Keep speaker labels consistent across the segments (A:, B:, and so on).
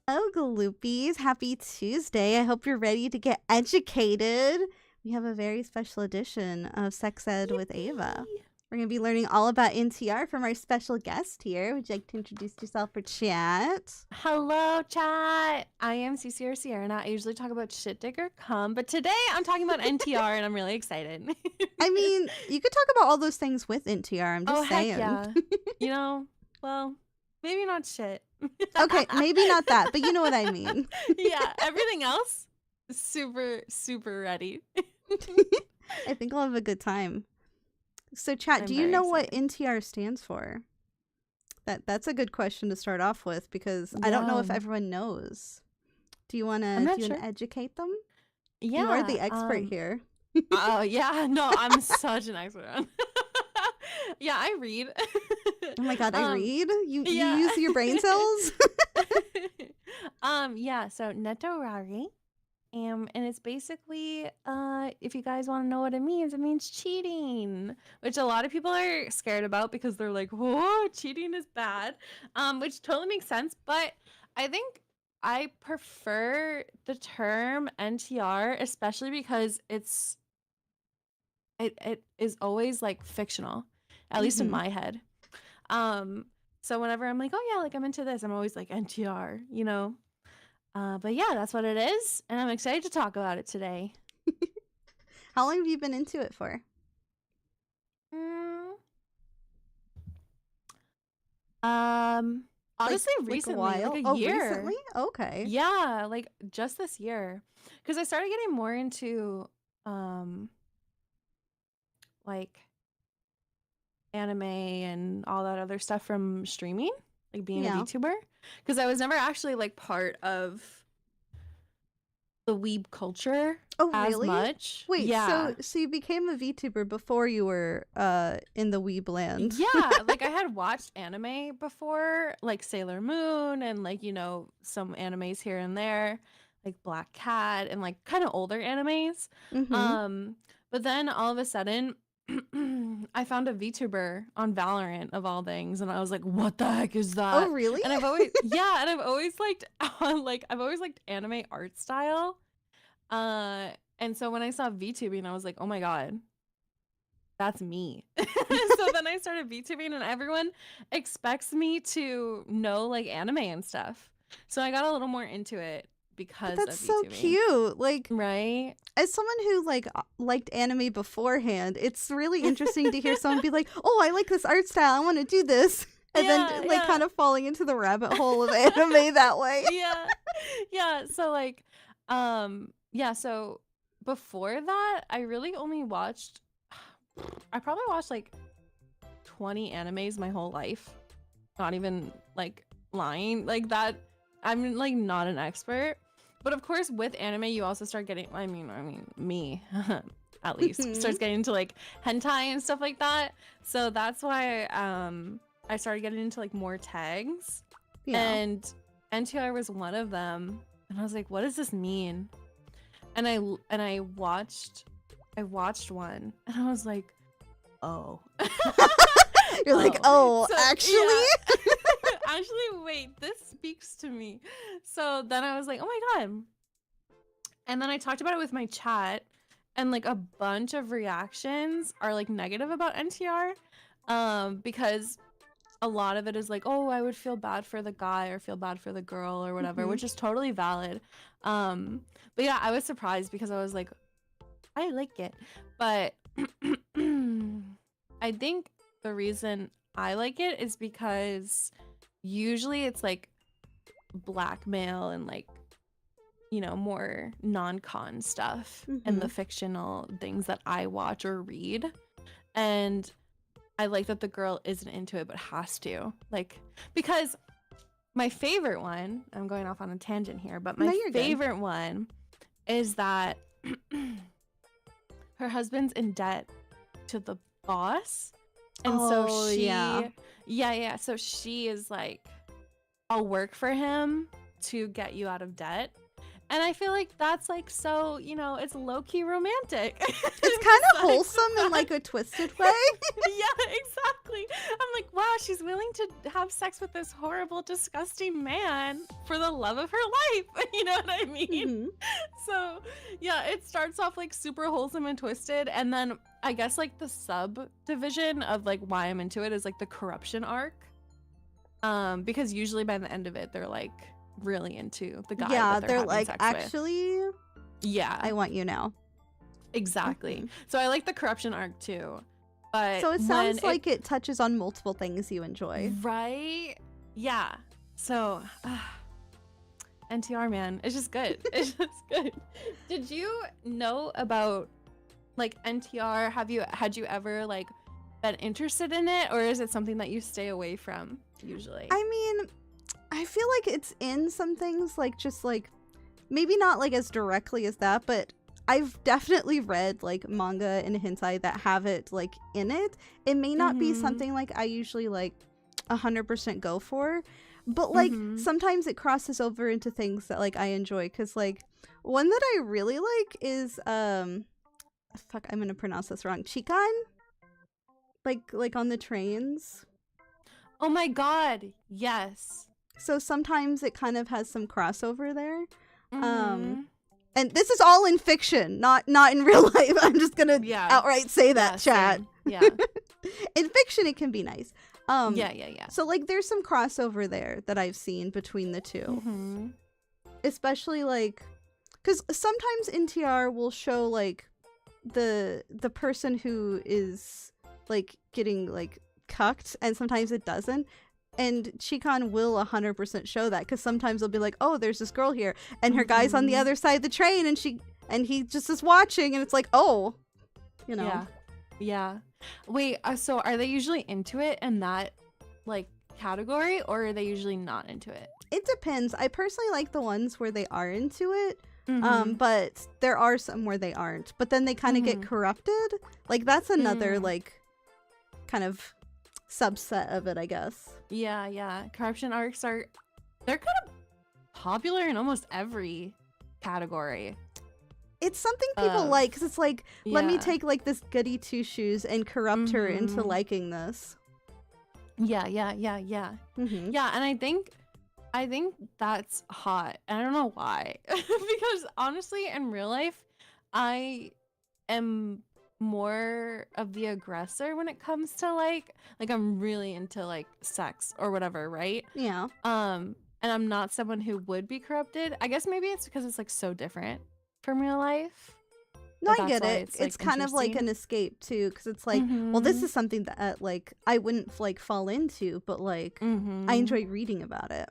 A: Oh, Galoopies, happy Tuesday. I hope you're ready to get educated. We have a very special edition of Sex Ed with Ava.
B: Yippee.
A: We're going to be learning all about NTR from our special guest here. Would you like to introduce yourself for chat?
B: Hello, chat. I am Cece or Sierra, and I usually talk about shit, dig, or cum, but today I'm talking about NTR, and I'm really excited.
A: I mean, you could talk about all those things with NTR. I'm just saying.
B: Heck yeah. Well, maybe not shit.
A: Okay, maybe not that, but you know what I mean.
B: Yeah, everything else, super, super ready.
A: I think I'll have a good time. So, chat,
B: I'm
A: do you
B: very
A: know what
B: excited.
A: NTR stands for? That's a good question to start off with because I don't know if
B: Yeah.
A: everyone knows. Do you
B: I'm
A: wanna
B: not sure.
A: educate them? You are
B: Yeah.
A: the expert here.
B: Yeah. No, I'm such an expert on. Yeah, I read.
A: Oh my god, I read? You
B: Yeah.
A: use your brain cells?
B: Yeah, so netorari. And it's basically, if you guys want to know what it means cheating, which a lot of people are scared about because they're like, whoa, cheating is bad, which totally makes sense. But I think I prefer the term NTR, especially because it is always like fictional, at least in
A: Mhm.
B: my head. So whenever I'm like, oh yeah, like I'm into this, I'm always like NTR, you know? But yeah, that's what it is, and I'm excited to talk about it today.
A: How long have you been into it for?
B: Honestly,
A: Like a
B: recently,
A: while?
B: like a
A: Oh,
B: year.
A: recently? Okay.
B: Yeah, like just this year, because I started getting more into like anime and all that other stuff from streaming, like being a
A: Yeah.
B: VTuber, because I was never actually like part of the weeb culture
A: Oh,
B: as
A: really?
B: much.
A: Wait,
B: Yeah.
A: so you became a VTuber before you were in the weeb land.
B: Yeah, like I had watched anime before, like Sailor Moon and like, some animes here and there, like Black Cat and like kind of older animes.
A: Mhm.
B: Um, but then all of a sudden I found a VTuber on Valorant of all things, and I was like, what the heck is
A: Oh,
B: that?
A: really?
B: And I've always liked I've always liked anime art style. Uh and so when I saw VTubing, I was like, oh my God, that's me. So then I started VTubing, and everyone expects me to know like anime and stuff. So I got a little more into it
A: But
B: because
A: that's
B: of
A: so
B: VTubing.
A: cute. Like,
B: Right?
A: as someone who liked anime beforehand, it's really interesting to hear someone be like, "Oh, I like this art style. I want to do this." And then
B: Yeah,
A: like
B: yeah.
A: kind of falling into the rabbit hole of anime that way.
B: Yeah. Yeah, so like yeah, so before that, I really only watched I probably watched like 20 animes my whole life. Not even like lying. Like that, I'm like not an expert. But of course with anime you also start getting, I mean me at least starts getting into like hentai and stuff like that. So that's why I started getting into like more tags.
A: Yeah.
B: And NTR was one of them. And I was like, what does this mean? And I watched one, and I was like, oh.
A: You're like, "Oh,
B: So,
A: actually?"
B: yeah. Actually, wait, this speaks to me. So then I was like, oh my God. And then I talked about it with my chat, and like a bunch of reactions are like negative about NTR, because a lot of it is like, oh, I would feel bad for the guy or feel bad for the girl or whatever,
A: Mhm.
B: which is totally valid. But yeah, I was surprised because I was like, I like it. But I think the reason I like it is because usually it's like blackmail and like, more non-con stuff and the
A: Mhm.
B: fictional things that I watch or read. And I like that the girl isn't into it but has to. Like, because my favorite one, I'm going off on a tangent here, but
A: No,
B: my
A: you're good.
B: favorite one is that her husband's in debt to the boss. And so
A: Oh,
B: she,
A: yeah.
B: yeah. So she is like, I'll work for him to get you out of debt. And I feel like that's like so, you know, it's low-key romantic.
A: It's kind of wholesome in like a twisted way.
B: Yeah, exactly. I'm like, wow, she's willing to have sex with this horrible, disgusting man for the love of her life. You know what I mean?
A: Mhm.
B: So, yeah, it starts off like super wholesome and twisted. And then I guess like the subdivision of like why I'm into it is like the corruption arc. Because usually by the end of it, they're like really into the guy
A: Yeah,
B: that they're
A: they're
B: having
A: like,
B: sex
A: actually,
B: with. Yeah,
A: I want you now.
B: exactly.
A: Mhm.
B: So I like the corruption arc too. But
A: So it
B: when
A: sounds like it touches on multiple things you enjoy.
B: right? Yeah. So NTR, man, it's just good. It's just good. Did you know about like NTR? Had you ever like been interested in it, or is it something that you stay away from usually?
A: I mean, I feel like it's in some things, like just like maybe not like as directly as that, but I've definitely read like manga and hentai that have it like in it. It may not be
B: Mhm.
A: something like I usually like 100% go for, but like
B: Mhm.
A: sometimes it crosses over into things that like I enjoy, cuz like one that I really like is fuck, I'm going to pronounce this wrong. Chikan? Like on the trains.
B: Oh my god, yes.
A: So sometimes it kind of has some crossover there.
B: Mhm.
A: And this is all in fiction, not in real life. I'm just gonna
B: Yeah.
A: outright say that,
B: Yeah,
A: chat.
B: same. Yeah.
A: In fiction, it can be nice.
B: Yeah.
A: So like, there's some crossover there that I've seen between the two,
B: Mhm.
A: especially like, because sometimes NTR will show like the person who is like getting like cucked, and sometimes it doesn't. And Chikan will 100% show that, because sometimes they'll be like, oh, there's this girl here and her guy's on the
B: Mhm.
A: other side of the train, and he just is watching, and it's like, oh, you know.
B: Yeah. Yeah. Wait, so are they usually into it in that like category, or are they usually not into it?
A: It depends. I personally like the ones where they are into it,
B: Mhm.
A: but there are some where they aren't, but then they kind of get
B: Mhm.
A: corrupted. Like that's another
B: Mm.
A: like kind of subset of it, I guess.
B: Yeah. Corruption arcs they're kind of popular in almost every category.
A: It's something people
B: Of
A: like, because it's like, let me
B: yeah.
A: take like this goody two shoes and corrupt her into
B: Mhm.
A: liking this.
B: Yeah.
A: Mm-hmm.
B: Yeah, and I think that's hot. And I don't know why. Because honestly, in real life, I am more of the aggressor when it comes to like I'm really into like sex or whatever, right?
A: Yeah.
B: And I'm not someone who would be corrupted. I guess maybe it's because it's like so different from real life.
A: No,
B: That
A: I
B: that's
A: get
B: why
A: it.
B: it's
A: It's
B: like
A: kind of like an
B: interesting.
A: escape too, because it's like, well, this
B: Mhm.
A: is something that like I wouldn't like fall into, but like I
B: Mhm.
A: enjoy reading about it.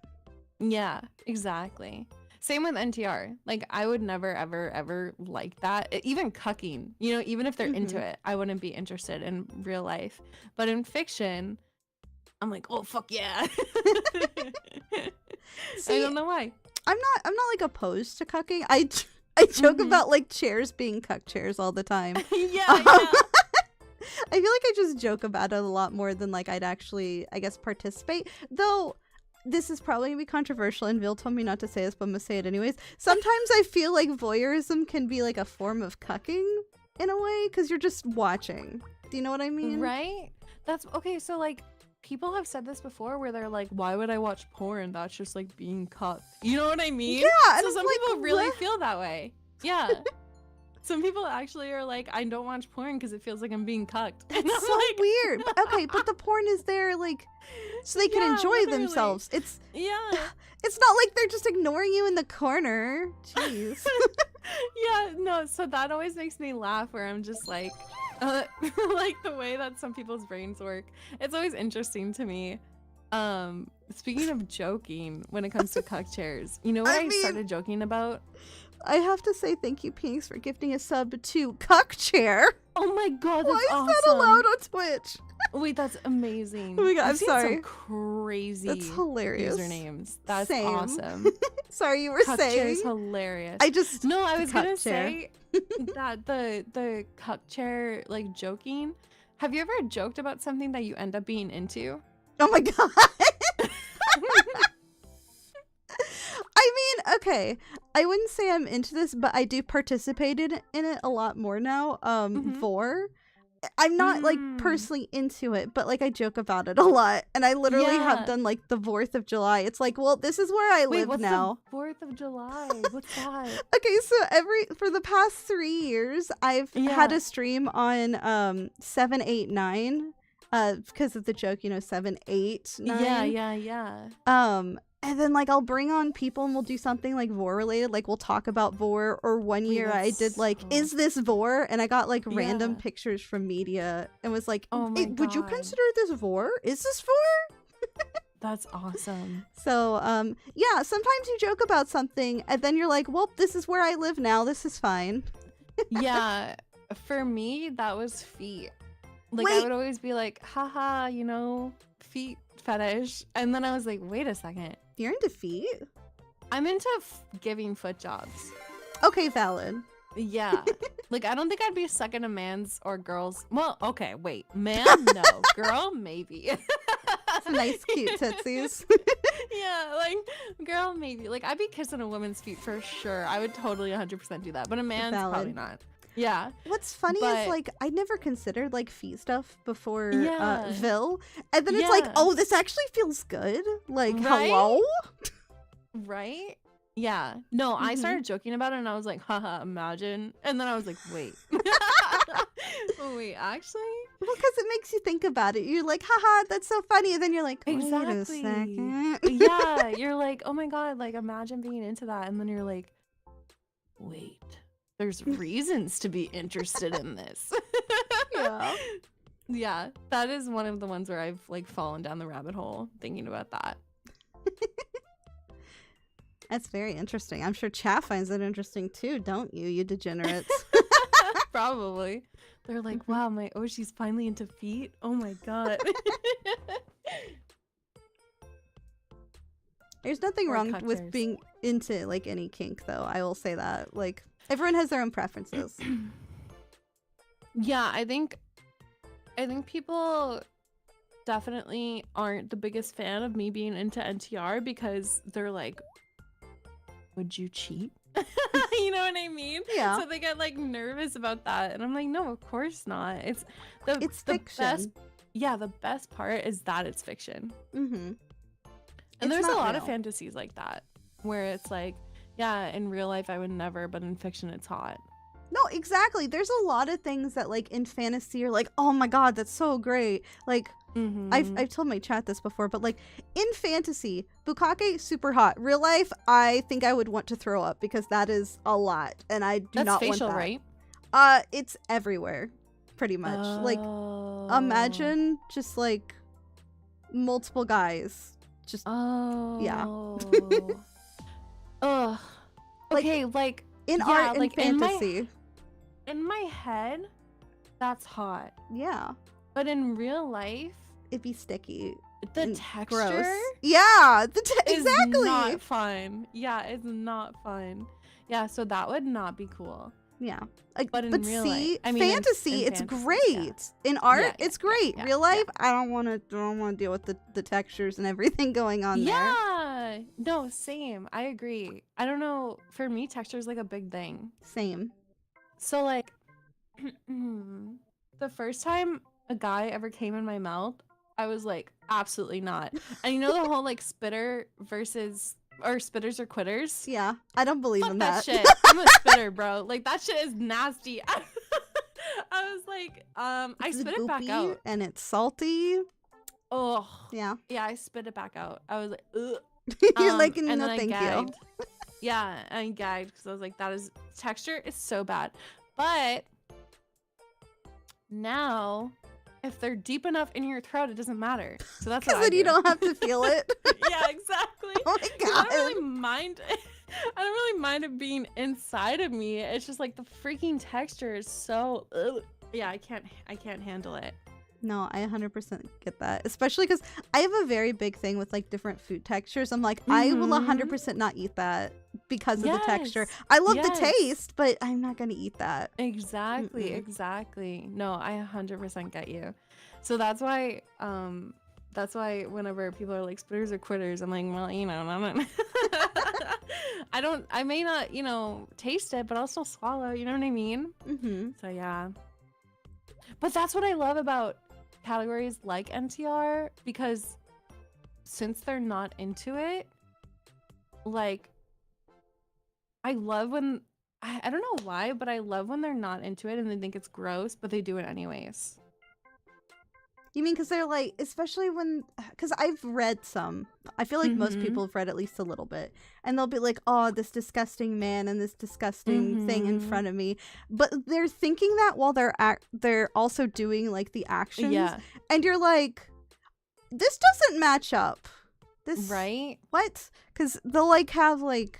B: Yeah, exactly. Same with NTR. Like I would never ever like that. Even cucking, you know, even if they're into
A: Mhm.
B: it, I wouldn't be interested in real life. But in fiction, I'm like, "Oh fuck yeah." I
A: See,
B: don't know why.
A: I'm not like opposed to cucking. I joke
B: Mhm.
A: about like chairs being cuck chairs all the time.
B: Yeah,
A: Um,
B: yeah.
A: I feel like I just joke about it a lot more than like I'd actually, I guess, participate. Though this is probably gonna be controversial, and Vil told me not to say this, but I'm gonna say it anyways. Sometimes I feel like voyeurism can be like a form of cucking in a way, because you're just watching. Do you know what I mean?
B: Right? That's okay, so like people have said this before where they're like, why would I watch porn? That's just like being cucked. You know what I mean?
A: Yeah, and
B: So
A: I'm
B: some
A: like,
B: people really
A: what?
B: feel that way. Yeah. Some people actually are like, I don't watch porn because it feels like I'm being cucked. And
A: That's
B: I'm
A: so
B: like,
A: weird. But okay, but the porn is there like so they can
B: yeah,
A: enjoy
B: literally.
A: themselves. It's
B: Yeah.
A: it's not like they're just ignoring you in the corner. Jeez.
B: Yeah, no, so that always makes me laugh where I'm just like, like the way that some people's brains work. It's always interesting to me. Speaking of joking, when it comes to cuck chairs, you know what
A: I
B: I
A: mean-
B: started joking about?
A: I have to say thank you, Pinks, for gifting a sub to Cuck Chair.
B: Oh my god, that's
A: Why is
B: awesome.
A: that allowed on Twitch?
B: Wait, that's amazing.
A: Oh my God,
B: I've
A: I'm
B: seen
A: sorry.
B: some crazy
A: That's hilarious.
B: usernames. That's
A: Same.
B: awesome.
A: Sorry, you were
B: Cuck chair is
A: saying.
B: hilarious.
A: I just
B: No, I was
A: cuck
B: gonna
A: chair.
B: say that the cuck chair like joking. Have you ever joked about something that you end up being into?
A: Oh my god. I mean, okay. I wouldn't say I'm into this, but I do participate in it a lot more now. Vor. I'm not like personally into it, but like I joke about it a lot, and I literally have done like the 4th of July. It's like, well, this is where I live
B: what's
A: now.
B: the 4th of July? What's that?
A: Okay, so for the past 3 years, I've had a stream on 789, because of the joke, 789.
B: Yeah.
A: And then like I'll bring on people and we'll do something like Vor related, like we'll talk about Vor. Or one year I did like, is this Vor? And I got like random pictures from media and was like,
B: oh my God.
A: Would you consider this Vor? Is this Vor?
B: That's awesome.
A: So yeah, sometimes you joke about something and then you're like, well, this is where I live now, this is fine.
B: Yeah, for me that was feet. Like
A: Wait.
B: I would always be like, haha, feet fetish. And then I was like, wait a second.
A: You're into feet?
B: I'm into giving foot jobs.
A: Okay, valid.
B: Yeah. Like, I don't think I'd be sucking a man's or girl's. Well, okay, wait. Man, no. Girl, maybe.
A: Some nice, cute tootsies.
B: Yeah, like, girl, maybe. Like, I'd be kissing a woman's feet for sure. I would totally 100% do that. But a man's probably not. Yeah.
A: What's funny is like I never considered like feet stuff before
B: Yeah.
A: Vil, and then it's like, oh, this actually feels good. Like, hello?
B: Right? Yeah. No, I started joking about it and I was like, haha, imagine. And then I was like, wait. Wait, actually?
A: Well, because it makes you think about it. You're like, haha, that's so funny. And then you're like, wait a second.
B: Yeah, you're like, oh my God, like imagine being into that. And then you're like, wait. There's reasons to be interested in this.
A: Yeah.
B: Yeah, that is one of the ones where I've like fallen down the rabbit hole thinking about that.
A: That's very interesting. I'm sure chat finds it interesting too, don't you, you degenerates?
B: Probably. They're like, wow, she's finally into feet. Oh my God.
A: There's nothing wrong with being into like any kink though. I will say that. Like, everyone has their own preferences.
B: Yeah, I think people definitely aren't the biggest fan of me being into NTR because they're like, would you cheat? You know what I mean?
A: Yeah.
B: So they get like nervous about that. And I'm like, no, of course not. It's
A: fiction.
B: The best part is that it's fiction.
A: Mm-hmm.
B: And there's a lot of fantasies like that where it's like, yeah, in real life I would never, but in fiction it's hot.
A: No, exactly. There's a lot of things that like in fantasy are like, oh my God, that's so great. Like, I've told my chat this before, but like in fantasy, bukkake, super hot. Real life, I think I would want to throw up because that is a lot, and I do not
B: facial,
A: want that.
B: Right?
A: It's everywhere, pretty much. Like, imagine just like multiple guys. Just yeah.
B: Ugh. Okay, like
A: in art and fantasy.
B: In my head, that's hot.
A: Yeah.
B: But in real life,
A: it'd be sticky.
B: The texture,
A: gross. Yeah, exactly.
B: Is not fun. Yeah, it's not fun. Yeah, so that would not be cool.
A: Yeah,
B: but in real life, I mean,
A: fantasy, it's great. Yeah. In art, it's great. Real life, I don't want to deal with the textures and everything going on there.
B: Yeah, no, same. I agree. I don't know. For me, texture is like a big thing.
A: Same.
B: So like, the first time a guy ever came in my mouth, I was like, absolutely not. And you know the whole like spitter versus or spitters or quitters?
A: Yeah, I don't believe in that.
B: Shit. I'm a spitter, bro. Like that shit is nasty. I was like, I spit it back out,
A: and it's salty.
B: Oh
A: yeah,
B: I spit it back out. I was like, ugh.
A: You're like, no,
B: and then
A: thank you.
B: Yeah, I gagged because I was like, that is texture is so bad. But now, if they're deep enough in your throat, it doesn't matter. So that's what I do. Because then
A: you don't have to feel it.
B: Yeah, exactly.
A: Oh my God.
B: I don't really mind it. I don't really mind it being inside of me. It's just like the freaking texture is so yeah, I can't handle it.
A: No, I 100% get that. Especially because I have a very big thing with like different food textures. I'm like, I will 100% not eat that because of the texture. I love the taste, but I'm not going to eat that.
B: Exactly, exactly. No, I 100% get you. So that's why whenever people are like spitters or quitters, I'm like, well, I may not, taste it, but I'll still swallow, you know what I mean?
A: Mm-hmm.
B: So yeah. But that's what I love about categories like NTR, because since they're not into it, like, I love when I don't know why, but I love when they're not into it and they think it's gross, but they do it anyways.
A: You mean because they're like, especially when, because I've read some. I feel like most people have read at least a little bit. And they'll be like, oh, this disgusting man and this disgusting thing in front of me. But they're thinking that while they're also doing like the actions.
B: Yeah.
A: And you're like, this doesn't match up. This,
B: right?
A: What? Because they'll like have like,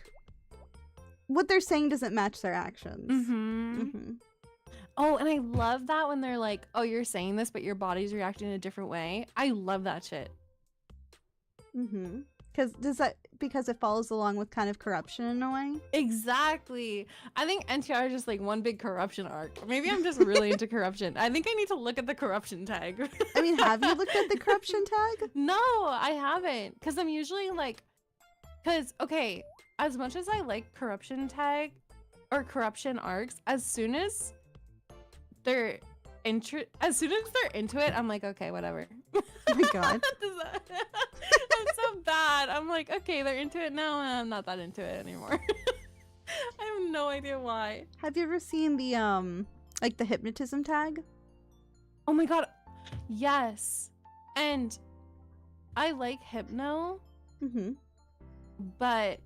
A: what they're saying doesn't match their actions.
B: Oh, and I love that when they're like, oh, you're saying this, but your body's reacting in a different way. I love that shit.
A: Because it follows along with kind of corruption in a way?
B: Exactly. I think NTR is just like one big corruption arc. Maybe I'm just really into corruption. I think I need to look at the corruption tag.
A: I mean, have you looked at the corruption tag?
B: No, I haven't. Because I'm usually like, okay, as much as I like corruption tag or corruption arcs, as soon as they're into it, I'm like, okay, whatever.
A: Oh my god.
B: That's so bad. I'm like, okay, they're into it now, and I'm not that into it anymore. I have no idea why.
A: Have you ever seen the like the hypnotism tag?
B: Oh my god, yes. And I like hypno, but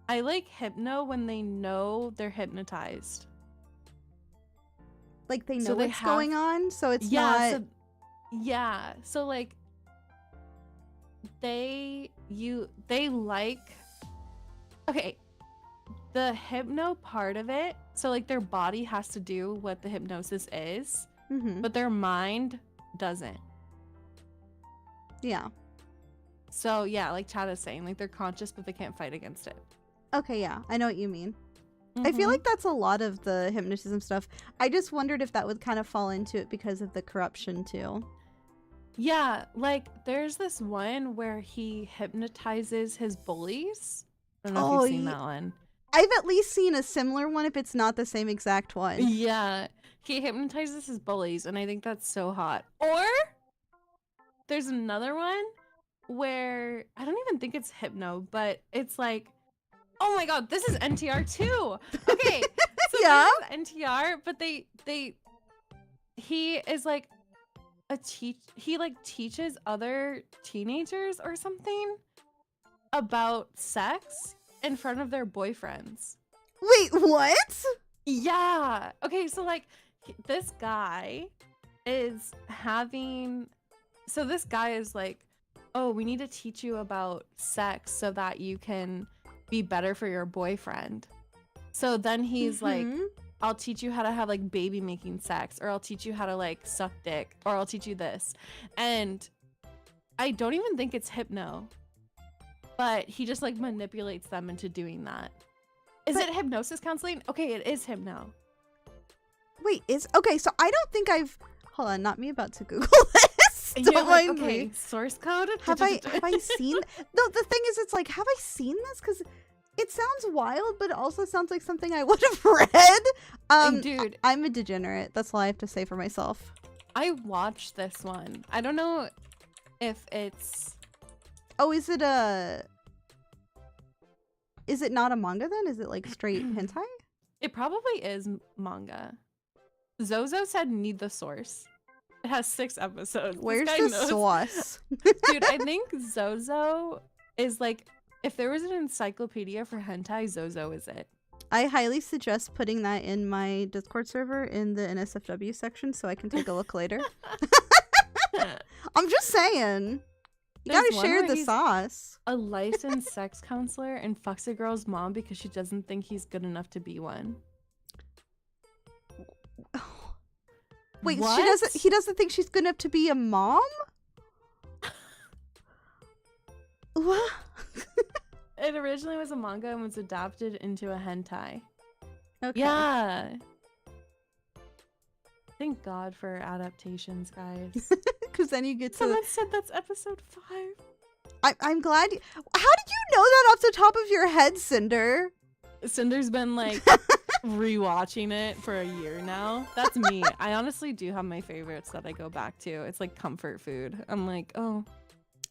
B: I like hypno when they know they're hypnotized.
A: Like they know what's going on, so it's not.
B: So like they like, okay, the hypno part of it. So like their body has to do what the hypnosis is, but their mind doesn't.
A: Yeah.
B: So yeah, like Chad is saying, like they're conscious, but they can't fight against it.
A: Okay, yeah, I know what you mean. I feel like that's a lot of the hypnotism stuff. I just wondered if that would kind of fall into it because of the corruption too.
B: Yeah, like there's this one where he hypnotizes his bullies. I don't know if you've seen that one.
A: I've at least seen a similar one if it's not the same exact one.
B: Yeah, he hypnotizes his bullies, and I think that's so hot. Or there's another one where I don't even think it's hypno, but it's like, oh my god, this is NTR too. Okay, so
A: yeah,
B: this is NTR, but he is like he like teaches other teenagers or something about sex in front of their boyfriends.
A: Wait, what?
B: Yeah. Okay, so like this guy is like, oh, we need to teach you about sex so that you can be better for your boyfriend. So then he's like, I'll teach you how to have like baby making sex, or I'll teach you how to like suck dick, or I'll teach you this. And I don't even think it's hypno, but he just like manipulates them into doing that. Is it hypnosis counseling? Okay, it is hypno.
A: Wait, okay, so I don't think hold on, not me about to Google this. Don't mind me.
B: Source code?
A: Have I seen? No, the thing is, it's like, have I seen this? Because it sounds wild, but it also sounds like something I would have read.
B: Dude,
A: I'm a degenerate. That's all I have to say for myself.
B: I watched this one. I don't know if it's...
A: Oh, is it not a manga then? Is it like straight hentai?
B: It probably is manga. Zozo said need the source. It has 6 episodes.
A: Where's the source?
B: Dude, I think Zozo is like, if there was an encyclopedia for hentai, Zozo is it.
A: I highly suggest putting that in my Discord server in the NSFW section so I can take a look later. I'm just saying. You gotta share the sauce.
B: A licensed sex counselor and fucks a girl's mom because she doesn't think he's good enough to be one.
A: Wait, he doesn't think she's good enough to be a mom? What?
B: It originally was a manga and was adapted into a hentai.
A: Okay.
B: Yeah. Thank God for adaptations, guys.
A: Because then you get to...
B: Someone said that's episode 5.
A: I'm glad. How did you know that off the top of your head, Cinder?
B: Cinder's been like rewatching it for a year now. That's me. I honestly do have my favorites that I go back to. It's like comfort food. I'm like, oh,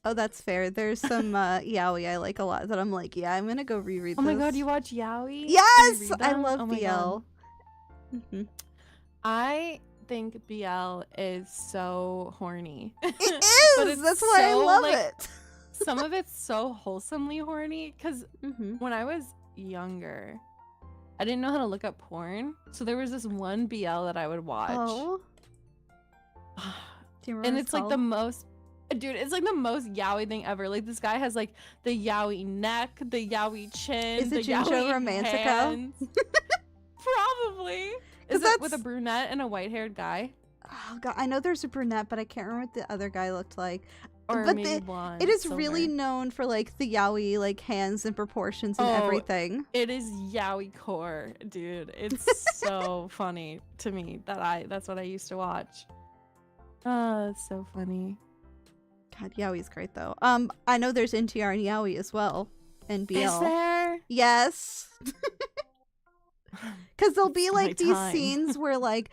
A: that's fair. There's some yaoi I like a lot that I'm like, yeah, I'm gonna go reread.
B: Oh my god, you watch yaoi?
A: Yes, I love BL.
B: I think BL is so horny.
A: It is. That's why I love it.
B: Some of it's so wholesomely horny because when I was younger, I didn't know how to look up porn, so there was this one BL that I would watch.
A: Oh. Do you remember
B: and it's like the most, dude, it's like the most yaoi thing ever. Like this guy has like the yaoi neck, the yaoi chin,
A: is it
B: the
A: Junjo
B: yaoi
A: Romantica?
B: hands. Probably. Is it with a brunette and a white-haired guy?
A: Oh god, I know there's a brunette, but I can't remember what the other guy looked like.
B: Or
A: but
B: maybe blonde.
A: it is
B: silver.
A: really known for like the yaoi like hands and proportions and everything.
B: It is yaoi core, dude. It's so funny to me that's what I used to watch. Oh, it's so funny.
A: God, yaoi's great though. I know there's NTR and yaoi as well in BL.
B: Is there?
A: Yes. Because there'll be like these scenes where like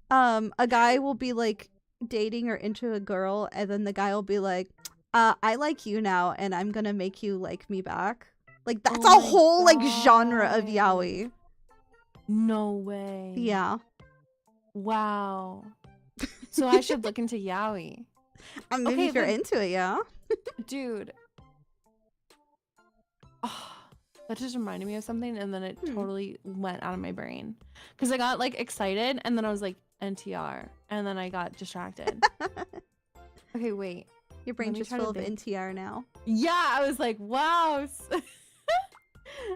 A: a guy will be like dating or into a girl, and then the guy will be like, I like you now and I'm gonna make you like me back. Like that's a whole like genre of yaoi.
B: No way.
A: Yeah.
B: Wow. So I should look into yaoi.
A: Maybe if you're into it, yeah.
B: Dude. Oh, that just reminded me of something, and then it totally went out of my brain. Because I got like excited, and then I was like, NTR, and then I got distracted. Okay, wait.
A: Your brain's just full of NTR now.
B: Yeah, I was like, wow.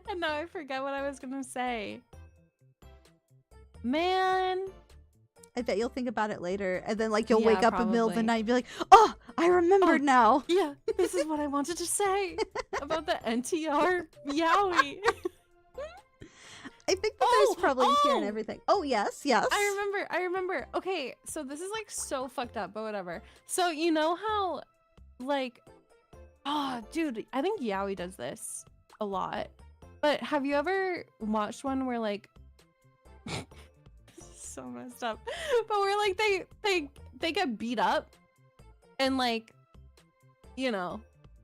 B: And now I forget what I was gonna say. Man.
A: I bet you'll think about it later, and then like you'll wake up in the middle of the night and be like, oh, I remembered now.
B: Yeah, this is what I wanted to say about the NTR yaoi.
A: I think that there's probably NTR and everything. Oh, yes.
B: I remember. Okay, so this is like so fucked up, but whatever. So you know how, like, oh, dude, I think yaoi does this a lot. But have you ever watched one where like, this is so messed up, but where like they get beat up, and like, you know,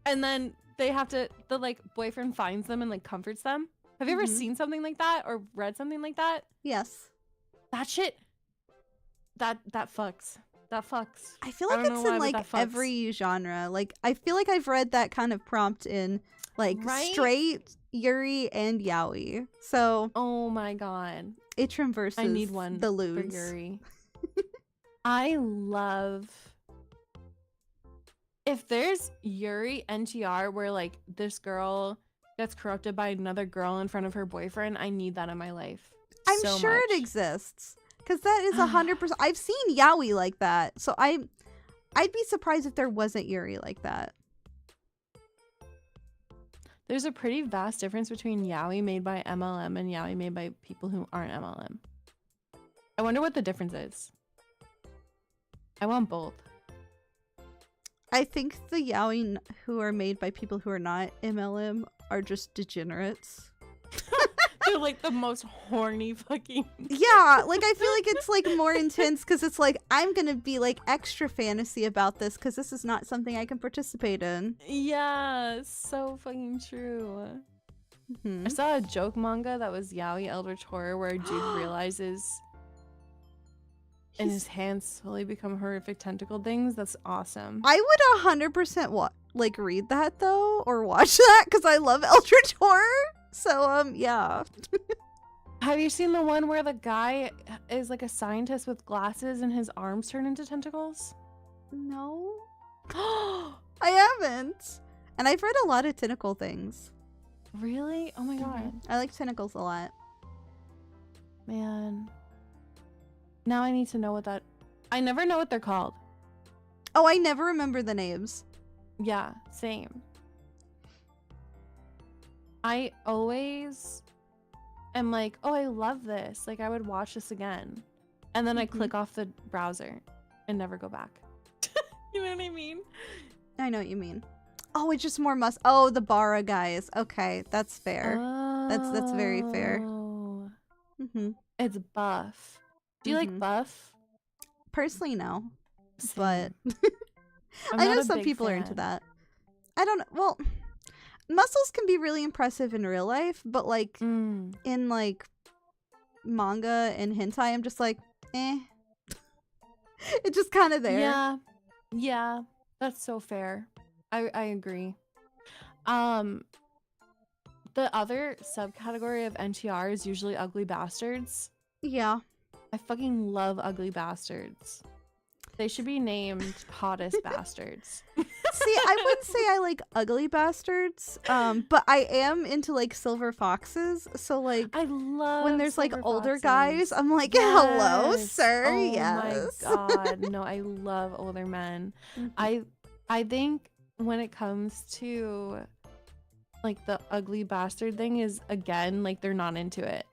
B: and then they have to, the like boyfriend finds them and like comforts them. Have you ever seen something like that or read something like that?
A: Yes.
B: That shit, that fucks. That fucks.
A: I feel like it's in like every genre. Like I feel like I've read that kind of prompt in like straight, yuri, and yaoi. So
B: oh my god,
A: it traverses.
B: I need one
A: the lewds.
B: For yuri. I love if there's yuri NTR where like this girl gets corrupted by another girl in front of her boyfriend. I need that in my life.
A: I'm sure it exists. Because that is 100%. I've seen yaoi like that. So I'd be surprised if there wasn't yuri like that.
B: There's a pretty vast difference between yaoi made by MLM and yaoi made by people who aren't MLM. I wonder what the difference is. I want both.
A: I think the yaoi who are made by people who are not MLM are just degenerates.
B: They're like the most horny fucking.
A: Yeah, like I feel like it's like more intense because it's like I'm gonna be like extra fantasy about this because this is not something I can participate in.
B: Yeah, so fucking true. I saw a joke manga that was yaoi eldritch horror where a dude realizes and his hands slowly become horrific tentacle things. That's awesome.
A: I would 100% like read that though or watch that because I love eldritch horror. So yeah.
B: Have you seen the one where the guy is like a scientist with glasses and his arms turn into tentacles?
A: No. I haven't. And I've read a lot of tentacle things.
B: Really? Oh my god.
A: I like tentacles a lot.
B: Man. Now I need to know what that... I never know what they're called.
A: Oh, I never remember the names.
B: Yeah, same. I always am like, oh, I love this. Like, I would watch this again. And then I click off the browser and never go back. You know what I mean?
A: I know what you mean. Oh, it's just more Oh, the Bara guys. Okay, that's fair. That's very fair.
B: Oh.
A: Mm-hmm.
B: It's buff. Do you like buff?
A: Personally, no.
B: Same.
A: But
B: I'm
A: I
B: not
A: know
B: a
A: some
B: big
A: people are into
B: fan.
A: that. I don't know. Well, muscles can be really impressive in real life, but like in like manga and hentai, I'm just like, eh. It's just kind of there.
B: Yeah, that's so fair. I agree. The other subcategory of NTR is usually ugly bastards.
A: Yeah.
B: I fucking love ugly bastards. They should be named hottest bastards.
A: See, I wouldn't say I like ugly bastards, but I am into like silver foxes. So like,
B: I love
A: when there's like
B: silver
A: older
B: foxes.
A: guys, I'm like, hello, sir.
B: Oh
A: Yes.
B: my god. No, I love older men. I think when it comes to like the ugly bastard thing is again like they're not into it.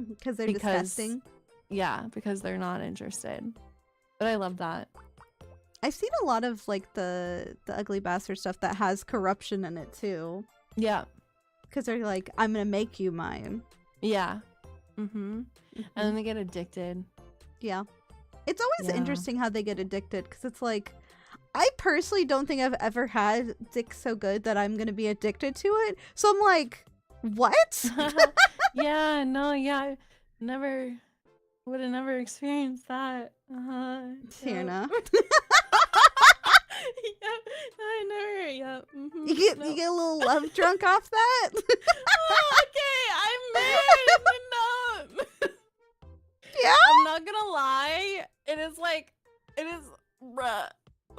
A: Because they're disgusting.
B: Yeah, because they're not interested. But I love that.
A: I've seen a lot of like the ugly bastard stuff that has corruption in it too.
B: Yeah.
A: Because they're like, I'm gonna make you mine.
B: Yeah. And then they get addicted.
A: Yeah. It's always interesting how they get addicted because it's like, I personally don't think I've ever had dick so good that I'm gonna be addicted to it. So I'm like, what?
B: Yeah, no, yeah. Never would have never experienced that.
A: Fair enough.
B: Yeah, I never. Yeah.
A: You get a little love drunk off that.
B: Oh, okay, I'm married. No.
A: Yeah.
B: I'm not gonna lie. It is like, bruh.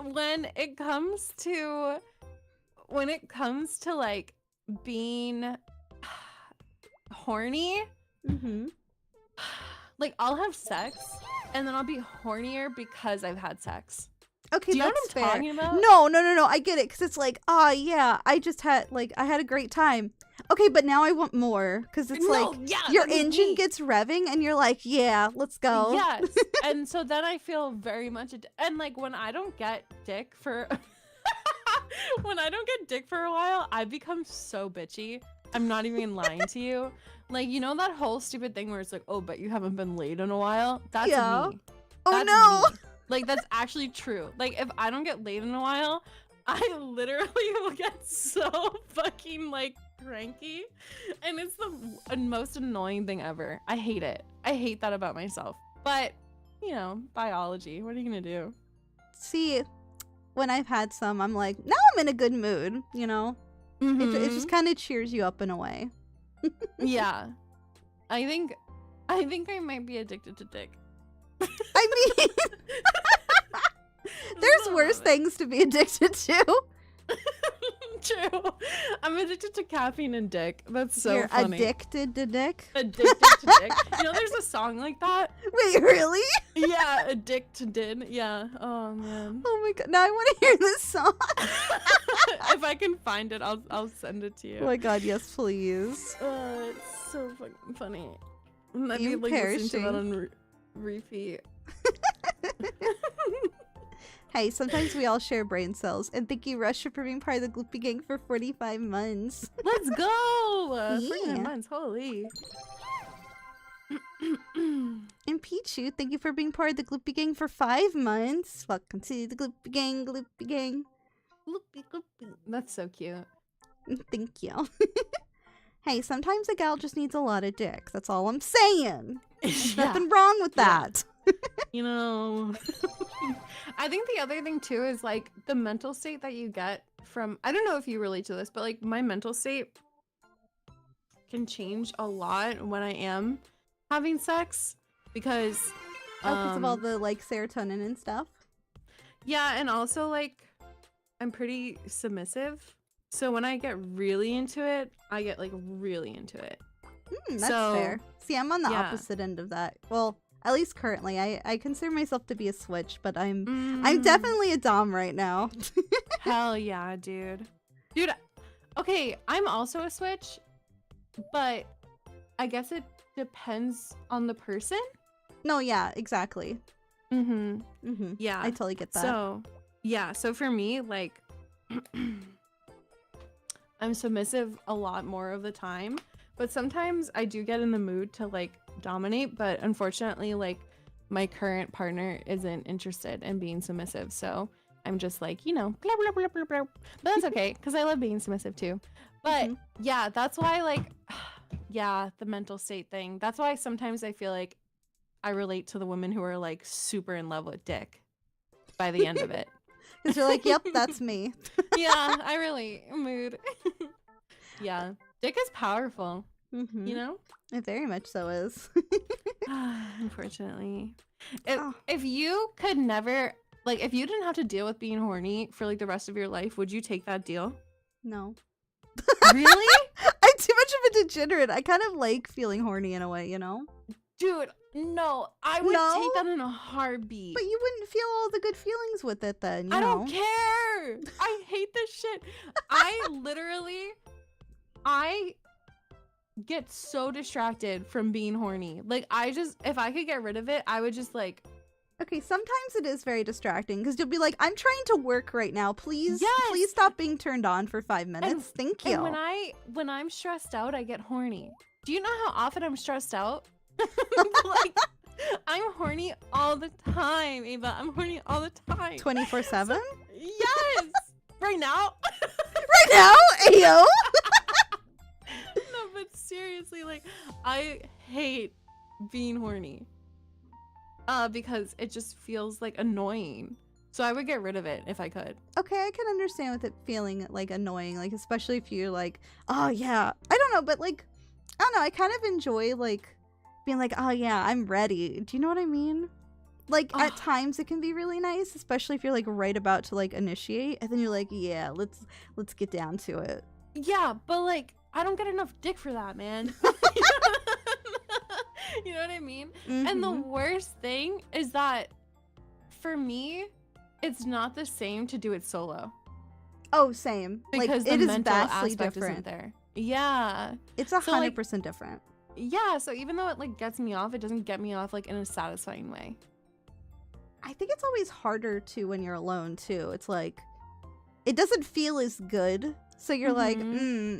B: When it comes to like being horny, like I'll have sex and then I'll be hornier because I've had sex.
A: Okay,
B: do you know
A: that's
B: what I'm
A: fair.
B: talking about?
A: No. I get it because it's like, oh yeah, I just had I had a great time. Okay, but now I want more because it's your engine gets revving and you're like, yeah, let's go.
B: Yes, and so then I feel very much and like when I don't get dick for when I don't get dick for a while, I become so bitchy. I'm not even lying to you. Like, you know that whole stupid thing where it's like, oh, but you haven't been laid in a while? That's me.
A: Oh
B: that's
A: no.
B: Me. Like, that's actually true. Like, if I don't get laid in a while, I literally will get so fucking, like, cranky. And it's the most annoying thing ever. I hate it. I hate that about myself. But, you know, biology. What are you gonna do?
A: See, when I've had some, I'm like, now I'm in a good mood, you know? It just kind of cheers you up in a way.
B: Yeah. I think I might be addicted to dick.
A: I mean, there's worse things to be addicted to.
B: True. I'm addicted to caffeine and dick. That's so
A: You're
B: funny.
A: addicted to dick?
B: Addicted to dick. You know, there's a song like that.
A: Wait, really?
B: Yeah, addicted. Yeah. Oh man.
A: Oh my god. Now I want to hear this song.
B: If I can find it, I'll send it to you.
A: Oh my god, yes, please.
B: It's so fucking funny. I'd
A: You
B: be like listening to that
A: perishing.
B: on repeat.
A: Hey, sometimes we all share brain cells. And thank you, Russia, for being part of the Gloopy Gang for 45 months.
B: Let's go! 49
A: Yeah.
B: months, holy.
A: And Pichu, thank you for being part of the Gloopy Gang for 5 months. Welcome to the Gloopy Gang, Gloopy Gang.
B: Gloopy, gloopy. That's so cute.
A: Thank you. Hey, sometimes a gal just needs a lot of dicks. That's all I'm saying. There's nothing wrong with that.
B: You know, I think the other thing too is like the mental state that you get from, I don't know if you relate to this, but like my mental state can change a lot when I am having sex because
A: Because of all the like serotonin and stuff.
B: yeah, and also like I'm pretty submissive, so when I get really into it, I get like really into it.
A: That's
B: So,
A: fair. See, I'm on the
B: yeah.
A: opposite end of that. Well, at least currently, I consider myself to be a switch, but I'm
B: Mm.
A: definitely a dom right now.
B: Hell yeah, dude. Dude, okay, I'm also a switch, but I guess it depends on the person.
A: No, yeah, exactly.
B: Mm-hmm.
A: Mm-hmm.
B: Yeah.
A: I totally get that.
B: So, yeah, so for me, like, I'm submissive a lot more of the time, but sometimes I do get in the mood to like dominate, but unfortunately like my current partner isn't interested in being submissive, so I'm just like, you know, blah, blah, blah, blah, blah. But that's okay because I love being submissive too. But yeah, that's why like yeah, the mental state thing, that's why sometimes I feel like I relate to the women who are like super in love with dick by the end of it.
A: Because you're like, yep, that's me.
B: Yeah, I relate. Mood. Yeah, dick is powerful.
A: Mm-hmm.
B: You know,
A: It very much so is.
B: unfortunately, if you could never like, if you didn't have to deal with being horny for like the rest of your life, would you take that deal?
A: No.
B: Really?
A: I'm too much of a degenerate. I kind of like feeling horny in a way, you know?
B: Dude, no, I would
A: No?
B: take that in a heartbeat.
A: But you wouldn't feel all the good feelings with it then, you
B: I
A: know?
B: don't care. I hate this shit. I get so distracted from being horny. Like, if I could get rid of it, I would just like,
A: Okay, sometimes it is very distracting because you'll be like, I'm trying to work right now. Please,
B: Yes!
A: please stop being turned on for 5 minutes. Thank you.
B: and when I'm stressed out, I get horny. Do you know how often I'm stressed out? Like, I'm horny all the time, Ava. I'm horny all the time.
A: 24/7?
B: Yes! Right now?
A: Right now? Ayo!
B: No, but seriously, like, I hate being horny. Because it just feels like annoying. So I would get rid of it if I could.
A: Okay, I can understand with it feeling like annoying, like especially if you're like, oh yeah, I don't know, but like, I don't know, I kind of enjoy like being like, oh yeah, I'm ready. Do you know what I mean? Like at times it can be really nice, especially if you're like right about to like initiate, and then you're like, yeah, let's get down to it.
B: Yeah, but like I don't get enough dick for that, man. You know what I mean?
A: Mm-hmm.
B: And the worst thing is that for me, it's not the same to do it solo.
A: Oh, same.
B: Because
A: like, it
B: the
A: is
B: mental
A: vastly
B: aspect
A: different.
B: isn't there. Yeah.
A: It's 100% different.
B: Yeah, so even though it like gets me off, it doesn't get me off like in a satisfying way.
A: I think it's always harder to when you're alone too. It's like it doesn't feel as good. So you're like,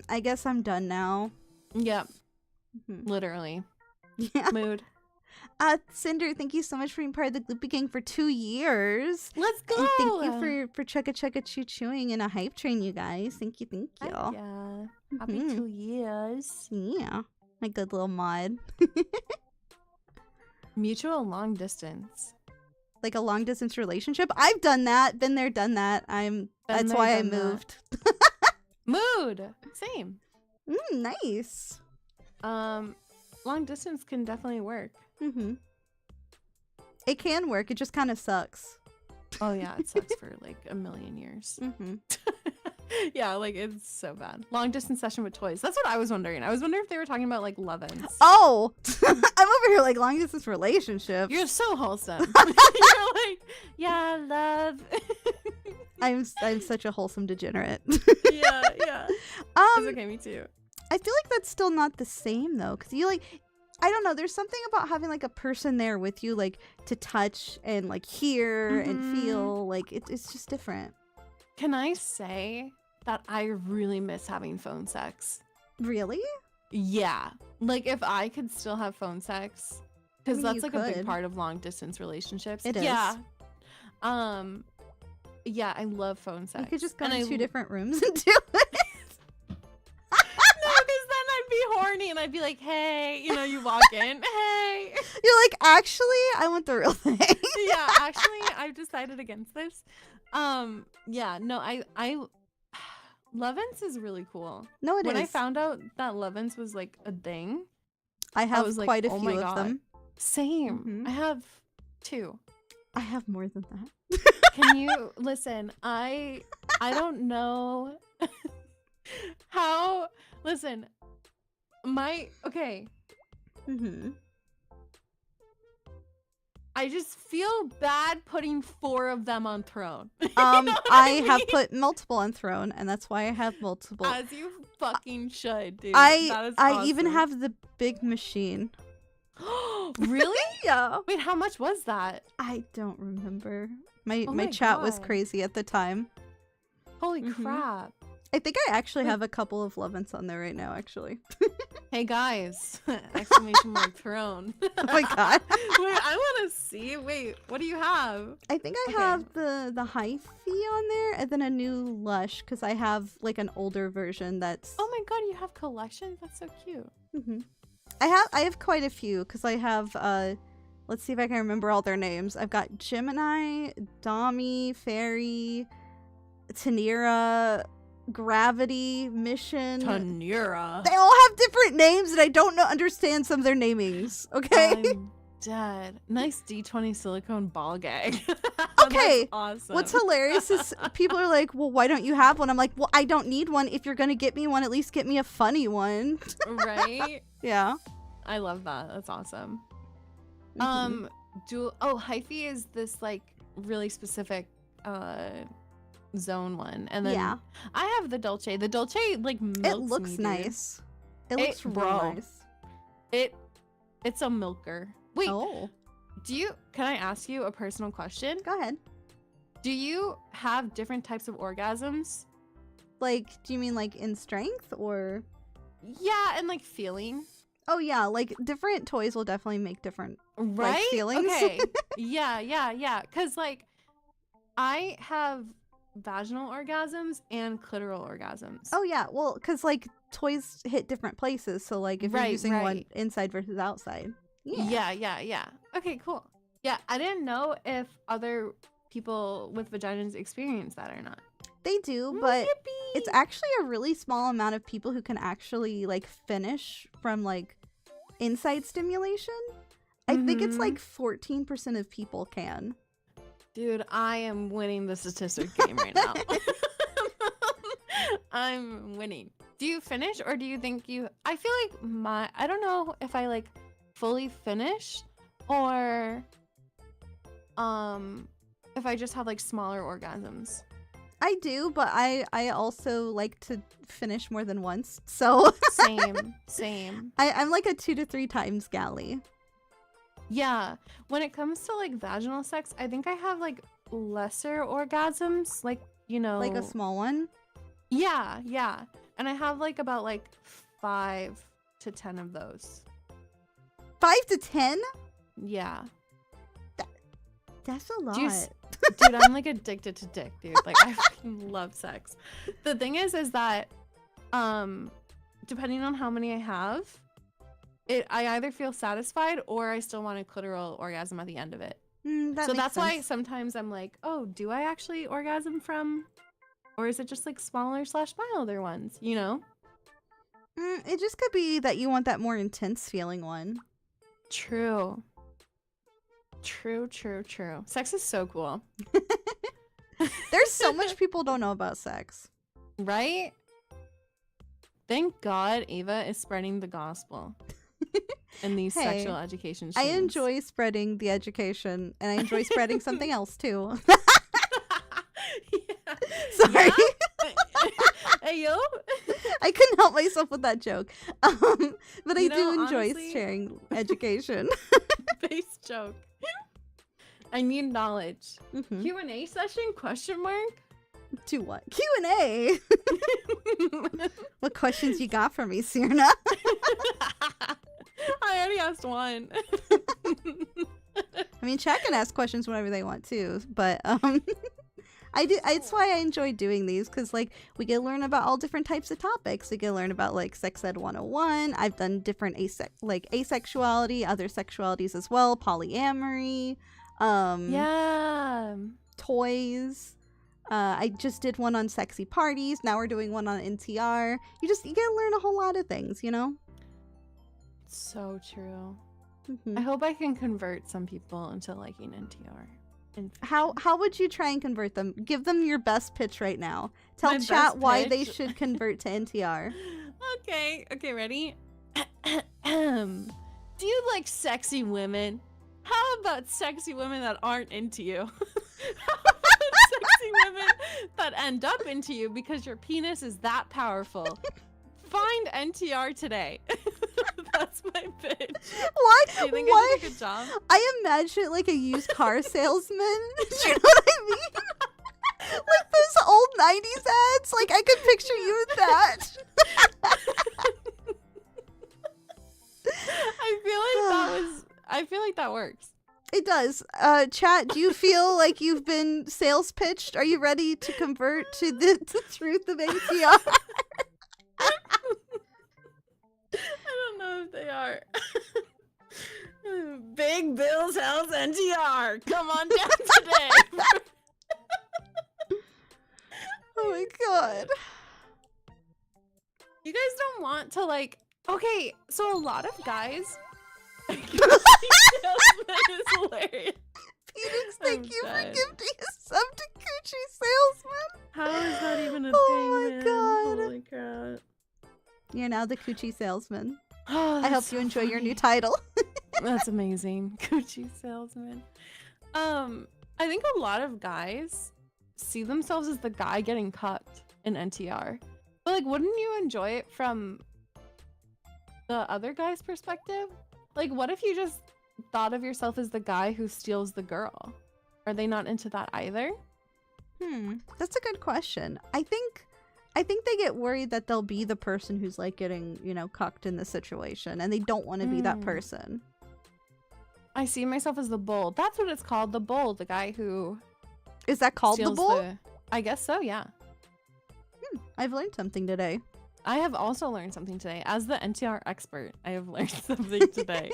A: I guess I'm done now.
B: Yep. Literally.
A: Yeah.
B: Mood.
A: Cinder, thank you so much for being part of the Gloopy Gang for 2 years.
B: Let's go.
A: And thank you for chugga choo chewing in a hype train, you guys. Thank you.
B: Yeah. Happy 2 years.
A: Yeah. My good little mod.
B: Mutual long distance.
A: Like a long distance relationship. I've done that. Been there, done that. That's why I moved.
B: Mood. Same.
A: Nice.
B: Long distance can definitely work.
A: It can work. It just kind of sucks.
B: Oh yeah, it sucks for like a million years. Yeah, like it's so bad. Long distance session with toys. That's what I was wondering. I was wondering if they were talking about like love-ins.
A: Oh, I'm over here like long distance relationships.
B: You're so wholesome. You're like, yeah, love.
A: I'm such a wholesome degenerate.
B: Yeah. It's okay, me too.
A: I feel like that's still not the same though, because you like, I don't know, there's something about having like a person there with you, like to touch and like hear and feel, like it's just different.
B: Can I say that I really miss having phone sex?
A: Really?
B: Yeah. Like if I could still have phone sex, because that's like a big
A: could.
B: part of long distance relationships.
A: It is.
B: Yeah. Yeah, I love phone sex.
A: You could just go
B: And
A: in
B: I
A: 2 different rooms and do it.
B: No, because then I'd be horny and I'd be like, hey, you walk in, hey.
A: You're like, actually, I want the real thing.
B: Yeah, actually, I've decided against this. Yeah, no, I Love-ins is really cool.
A: No, it is.
B: When I found out that Love-ins was like a thing,
A: I have
B: was like,
A: quite a
B: oh
A: few
B: my
A: of
B: God.
A: them.
B: Same. I have 2.
A: I have more than that.
B: Can you listen? I don't know how. Listen, okay. I just feel bad putting 4 of them on throne.
A: I have put multiple on throne, and that's why I have multiple.
B: As you fucking should, dude.
A: I
B: That is
A: even
B: awesome.
A: have the big machine.
B: Really?
A: Yeah.
B: Wait, how much was that?
A: I don't remember. My
B: Oh my
A: chat was
B: God.
A: crazy at the time.
B: Holy crap.
A: I think I actually have a couple of Levants on there right now, actually.
B: Hey guys! Exclamation mark thrown.
A: Oh my god.
B: Wait, I want to see. Wait, what do you have?
A: I think I have the Hyphy on there, and then a new Lush, because I have like an older version that's...
B: Oh my god, you have collections? That's so cute.
A: I have quite a few, because I have, let's see if I can remember all their names. I've got Gemini, Dami, Fairy, Tanira, Gravity, Mission.
B: Tanira.
A: They all have different names, and I don't understand some of their namings. Okay.
B: I'm dead. Nice D20 silicone ball gag.
A: Okay.
B: That's awesome.
A: What's hilarious is people are like, "Well, why don't you have one?" I'm like, "Well, I don't need one. If you're gonna get me one, at least get me a funny one."
B: Right?
A: Yeah.
B: I love that. That's awesome.
A: Mhm.
B: Hyphy is this like really specific zone one, and then
A: Yeah.
B: I have the Dolce. The Dolce like milks
A: It looks
B: me, dude.
A: nice. It looks real
B: bro.
A: nice.
B: It's a milker. Wait,
A: Oh,
B: can I ask you a personal question?
A: go ahead.
B: Do you have different types of orgasms?
A: Like, do you mean like in strength or?
B: Yeah, and like feeling.
A: Oh yeah, like different toys will definitely make different
B: Right?
A: feelings.
B: Okay. Yeah. Cause like I have vaginal orgasms and clitoral orgasms.
A: Oh yeah, well, because like toys hit different places, so like if you're
B: Right,
A: using one
B: right.
A: inside versus outside. Yeah.
B: Yeah. Okay, cool. Yeah, I didn't know if other people with vaginas experience that or not.
A: They do, but
B: Yippee!
A: it's actually a really small amount of people who can actually like finish from like inside stimulation. I think it's
B: Mhm.
A: like 14% of people can.
B: Dude, I am winning the statistic game right now. I'm winning. Do you finish or do you think you... I feel like I don't know if I like fully finish or if I just have like smaller orgasms.
A: I do, but I also like to finish more than once. So
B: Same.
A: I'm like a 2 to 3 times galley.
B: Yeah. When it comes to like vaginal sex, I think I have like lesser orgasms, like, you know,
A: Like a small one.
B: Yeah. And I have like about like 5 to 10 of those.
A: 5 to 10?
B: Yeah.
A: That's a lot.
B: Do you Dude, I'm like addicted to dick, dude. Like I fucking love sex. The thing is that depending on how many I have, I either feel satisfied or I still want a clitoral orgasm at the end of it.
A: That
B: So
A: makes
B: that's why
A: sense.
B: sometimes I'm like, oh, do I actually orgasm from, or is it just like smaller / milder ones, you know?
A: It just could be that you want that more intense feeling one.
B: True. Sex is so cool.
A: There's so much people don't know about sex.
B: Right? Thank God Ava is spreading the gospel in these
A: Hey,
B: sexual education
A: I
B: streams.
A: enjoy spreading the education, and I enjoy spreading something else too.
B: Yeah.
A: Sorry.
B: Yeah? Hey, yo.
A: I couldn't help myself with that joke. But I
B: You
A: do
B: know,
A: enjoy
B: honestly-
A: sharing education.
B: Base joke. I need knowledge.
A: Mhm.
B: Q&A session? Question mark?
A: To what? Q&A. What questions you got for me, Sirna?
B: I already asked one.
A: I mean, chat can ask questions whenever they want to, but I do. It's why I enjoy doing these, because like we get to learn about all different types of topics. We get to learn about like sex ed 101. I've done different asexuality, other sexualities as well, polyamory,
B: Yeah.
A: toys. I just did one on sexy parties. Now we're doing one on NTR. You get to learn a whole lot of things, you know.
B: So true.
A: Mhm.
B: I hope I can convert some people into liking NTR.
A: How would you try and convert them? Give them your best pitch right now. Tell
B: My
A: chat
B: best
A: why they
B: pitch?
A: should convert to NTR.
B: Okay, ready? Do you like sexy women? How about sexy women that aren't into you? How about sexy women that end up into you because your penis is that powerful? Find NTR today. That's my pitch.
A: Why?
B: Do you think
A: Why?
B: I did a good job?
A: I imagine it like a used car salesman. Do you know what I mean? Like those old 90s ads. Like, I could picture you with that.
B: I feel like that works.
A: It does. Chat, do you feel like you've been sales pitched? Are you ready to convert to the truth of NTR?
B: I don't know if they are. Big Bill's House NTR. Come on down today.
A: Oh my god.
B: You guys don't want to like. Okay, so a lot of guys. Salesman is hilarious.
A: Phoenix, thank you for
B: dead.
A: gifting a sub to Coochie Salesman.
B: How is that even a
A: Oh
B: thing,
A: my
B: man?
A: God.
B: Holy crap.
A: You're now the Coochie Salesman.
B: Oh,
A: I hope you enjoy your new title.
B: That's amazing. Gucci salesman. I think a lot of guys see themselves as the guy getting cucked in NTR. But like, wouldn't you enjoy it from the other guy's perspective? Like, what if you just thought of yourself as the guy who steals the girl? Are they not into that either?
A: That's a good question. I think they get worried that they'll be the person who's like getting, cucked in this situation, and they don't want to be that person.
B: I see myself as the bull. That's what it's called, the bull. The guy who
A: Is that called the
B: steals
A: bull?
B: I guess so, yeah.
A: I've learned something today.
B: I have also learned something today. As the NTR expert, I have learned something today.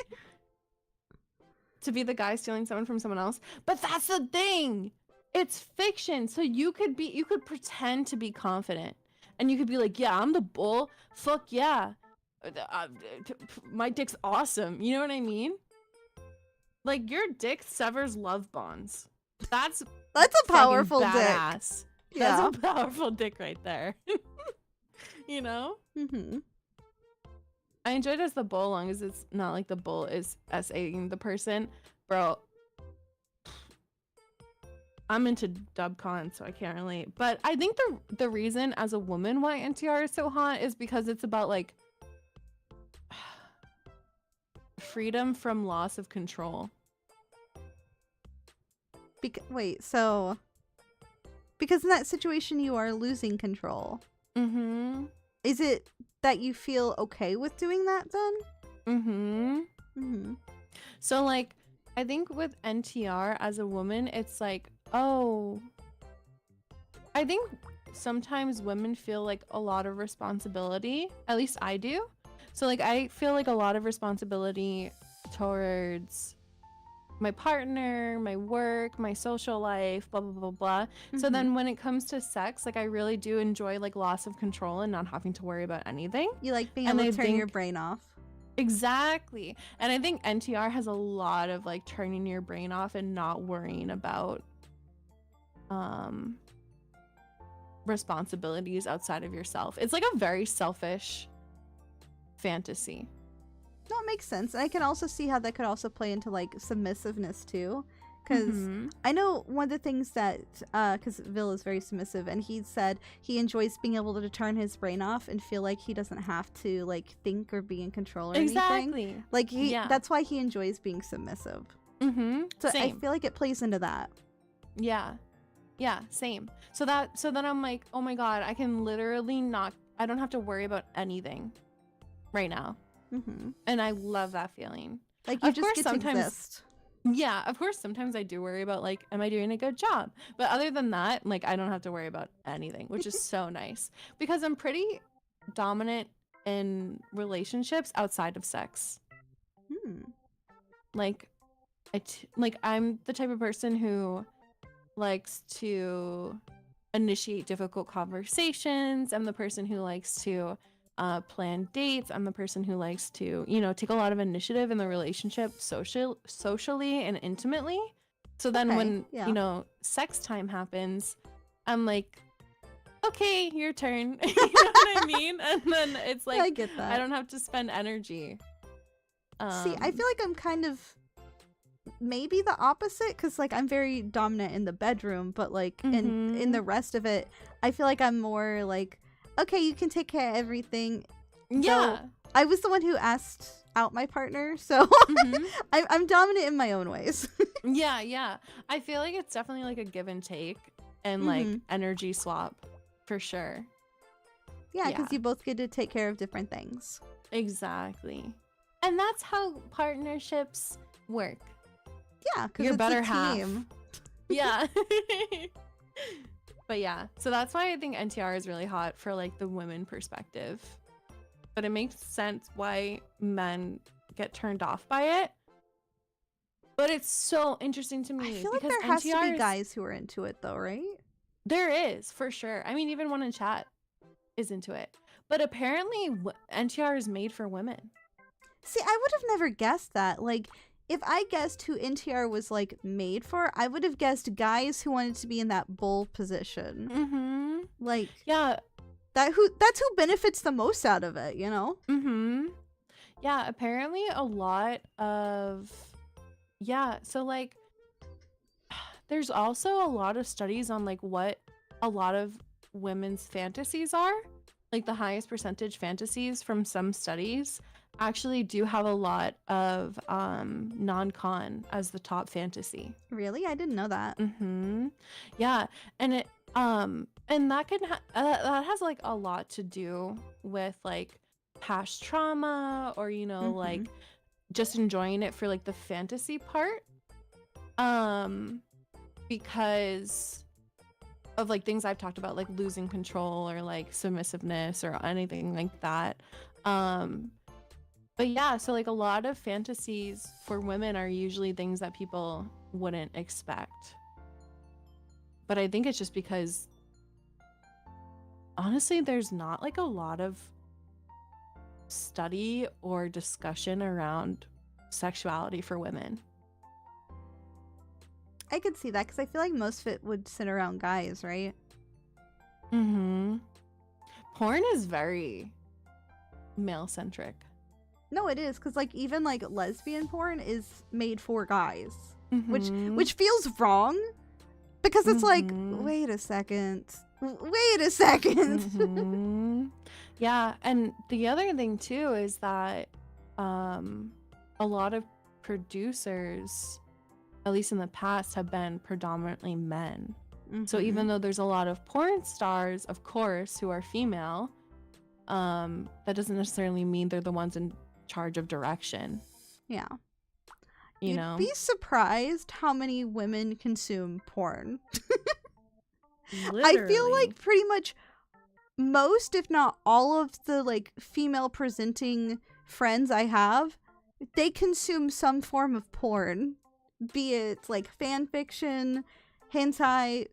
B: To be the guy stealing someone from someone else. But that's the thing. It's fiction. So you could pretend to be confident. And you could be like, yeah, I'm the bull. Fuck yeah. My dick's awesome. You know what I mean? Like, your dick severs love bonds. That's
A: a powerful dick.
B: badass.
A: Yeah.
B: That's a powerful dick right there. You know?
A: Mm-hmm.
B: I enjoyed it as the bull, long as it's not like the bull is SAing the person. Bro, I'm into dubcon, so I can't relate. But I think the reason as a woman why NTR is so hot is because it's about like freedom from loss of control.
A: Because in that situation you are losing control.
B: Mm-hmm.
A: Is it that you feel okay with doing that then?
B: Mm-hmm.
A: Mm-hmm.
B: So like, I think with NTR as a woman, it's like, oh, I think sometimes women feel like a lot of responsibility. At least I do. So like, I feel like a lot of responsibility towards my partner, my work, my social life, blah, blah, blah, blah. Mm-hmm. So then when it comes to sex, like I really do enjoy like loss of control and not having to worry about anything.
A: You like being able to turn your brain off.
B: Exactly. And I think NTR has a lot of like turning your brain off and not worrying about responsibilities outside of yourself. It's like a very selfish fantasy.
A: No, it makes sense. And I can also see how that could also play into like submissiveness too. Because I know one of the things that, because Vil is very submissive, and he said he enjoys being able to turn his brain off and feel like he doesn't have to like think or be in control or anything. Like that's why he enjoys being submissive. So same. I feel like it plays into that. Yeah, same. So then I'm like, oh my god, I can literally I don't have to worry about anything right now. And I love that feeling. Like you just get to exist. Yeah, of course, sometimes I do worry about like, am I doing a good job? But other than that, like I don't have to worry about anything, which is so nice because I'm pretty dominant in relationships outside of sex. Like, I'm the type of person who likes to initiate difficult conversations. I'm the person who likes to plan dates. I'm the person who likes to, take a lot of initiative in the relationship socially and intimately. So then when, sex time happens, I'm like, okay, your turn. You know what I mean? And then it's like, I get that. I don't have to spend energy. See, I feel like I'm kind of maybe the opposite because like I'm very dominant in the bedroom, but like in the rest of it, I feel like I'm more like, okay, you can take care of everything. Yeah. So I was the one who asked out my partner, so I'm dominant in my own ways. Yeah. I feel like it's definitely like a give and take and like energy swap.
B: for sure.
A: Yeah, because
B: Yeah.
A: you both get to take care of different things.
B: Exactly. And that's how partnerships work.
A: Yeah, because
B: Your
A: it's
B: better
A: a team.
B: Yeah. But yeah, so that's why I think NTR is really hot for like the women perspective. But it makes sense why men get turned off by it. But it's so interesting to me
A: I feel like
B: because
A: there has to
B: NTR
A: be guys who are into it, though, right?
B: there is for sure. I mean, even one in chat is into it. But apparently NTR is made for women.
A: See, I would have never guessed that. Like, if I guessed who NTR was like made for, I would have guessed guys who wanted to be in that bull position.
B: Mm-hmm.
A: Like,
B: Yeah.
A: that's who benefits the most out of it, you know?
B: Mm-hmm. Yeah, apparently a lot of so like there's also a lot of studies on like what a lot of women's fantasies are. Like the highest percentage fantasies from some studies actually do have a lot of non-con as the top fantasy.
A: Really? I didn't know that.
B: Mm-hmm. Yeah, and it and that can that has like a lot to do with like past trauma or like just enjoying it for like the fantasy part. Because of like things I've talked about, like losing control or like submissiveness or anything like that. But yeah, so like a lot of fantasies for women are usually things that people wouldn't expect. But I think it's just because honestly, there's not like a lot of study or discussion around sexuality for women.
A: I could see that because I feel like most of it would sit around guys, right?
B: Mm-hmm. Porn is very male-centric.
A: No, it is because like even like lesbian porn is made for guys,
B: Mm-hmm.
A: which feels wrong because it's like,
B: Mhm.
A: wait a second.
B: Mm-hmm. Yeah, and the other thing too is that a lot of producers, at least in the past, have been predominantly men. So even though there's a lot of porn stars, of course, who are female, that doesn't necessarily mean they're the ones in charge of direction.
A: Yeah.
B: You
A: You'd
B: know?
A: be surprised how many women consume porn.
B: Literally.
A: I feel like pretty much most, if not all of the like female presenting friends I have, they consume some form of porn. Be it like fan fiction, hentai,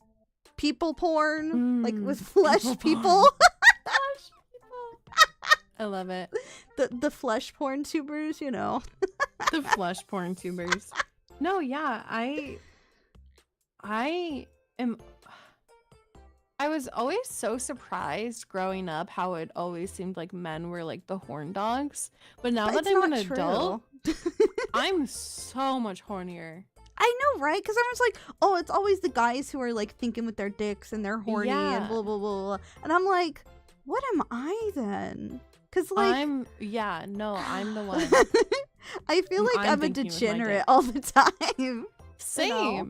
A: people porn, like with flesh people.
B: Flesh people. I love it.
A: The flesh porn tubers, you know.
B: The flesh porn tubers. No, yeah, I was always so surprised growing up how it always seemed like men were like the horn dogs. But now that I'm an adult, I'm so much hornier.
A: I know, right? Because I was like, oh, it's always the guys who are like thinking with their dicks and they're horny and blah, blah, blah, blah. And I'm like, what am I then? Because like,
B: I'm the one.
A: I feel like I'm a degenerate all the time.
B: Same.
A: You know?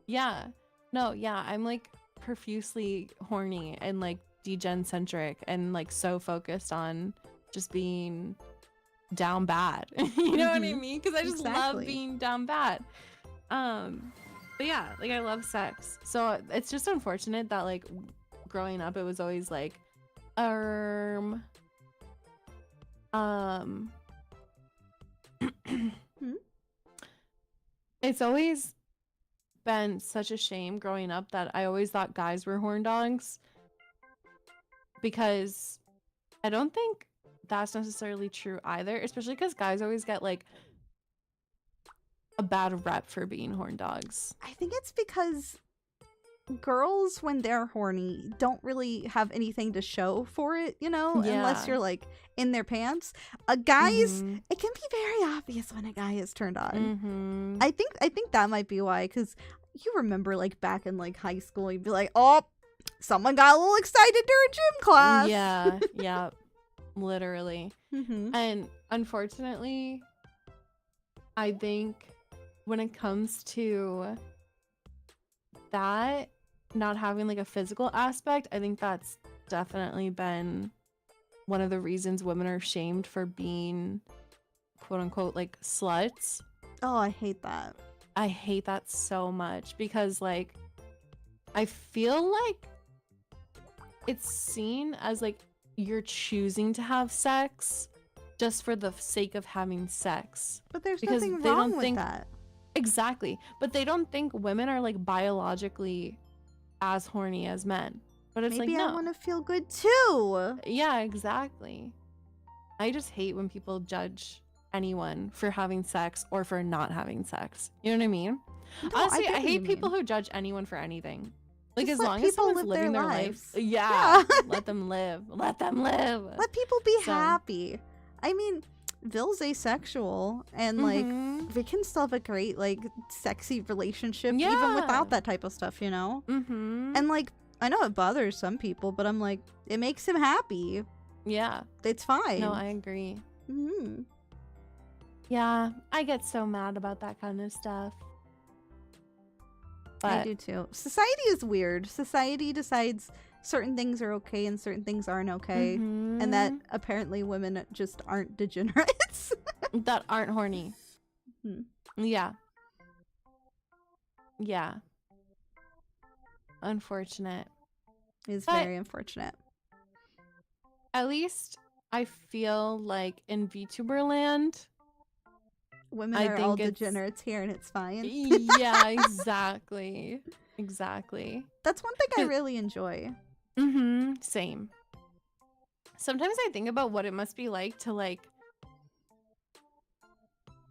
B: Yeah. No, yeah. I'm like profusely horny and like degen centric and like so focused on just being down bad. You know what I mean? Because I just love being down bad. But yeah, like I love sex. So it's just unfortunate that like growing up it was always like it's always been such a shame growing up that I always thought guys were horn dogs, because I don't think that's necessarily true either, especially because guys always get like a bad rep for being horn dogs.
A: I think it's because girls, when they're horny, don't really have anything to show for it, you know, unless you're like in their pants. Guys, it can be very obvious when a guy is turned on. I think that might be why, because you remember like back in like high school, you'd be like, oh, someone got a little excited during gym class.
B: Yeah, literally. And unfortunately, I think when it comes to that, not having like a physical aspect, I think that's definitely been one of the reasons women are shamed for being quote unquote like sluts.
A: Oh, I hate that.
B: I hate that so much because like I feel like it's seen as like you're choosing to have sex just for the sake of having sex.
A: But there's
B: Because
A: nothing
B: they
A: wrong
B: don't
A: with
B: think
A: that.
B: exactly, but they don't think women are like biologically as horny as men. But it's
A: Maybe
B: like
A: I
B: no.
A: want to feel good too.
B: Yeah, exactly. I just hate when people judge anyone for having sex or for not having sex. You know what I mean?
A: No,
B: Honestly,
A: get
B: I
A: what you
B: hate people
A: mean.
B: who judge anyone for anything. Like
A: Just
B: as
A: let
B: long as
A: people
B: someone's
A: live
B: living
A: their
B: their
A: lives.
B: life, yeah,
A: Yeah.
B: let them live. Let them live.
A: Let people be
B: So,
A: happy. I mean, Vill's asexual, and like we can still have a great like sexy relationship even
B: Yeah.
A: without that type of stuff, you know?
B: Mm-hmm.
A: And like I know it bothers some people, but I'm like, it makes him happy.
B: Yeah.
A: It's fine.
B: No, I agree.
A: Mm-hmm.
B: Yeah, I get so mad about that kind of stuff.
A: I
B: But
A: do too. Society is weird. Society decides certain things are okay and certain things aren't okay. And that apparently women just aren't degenerates.
B: that aren't horny.
A: Hmm.
B: Yeah. Yeah. Unfortunate.
A: It's
B: But
A: very unfortunate.
B: at least I feel like in VTuber land,
A: Women
B: I
A: are all
B: think it's
A: degenerates here and it's fine.
B: yeah, exactly. Exactly.
A: That's one thing I
B: 'Cause-
A: really enjoy.
B: Same. Sometimes I think about what it must be like to like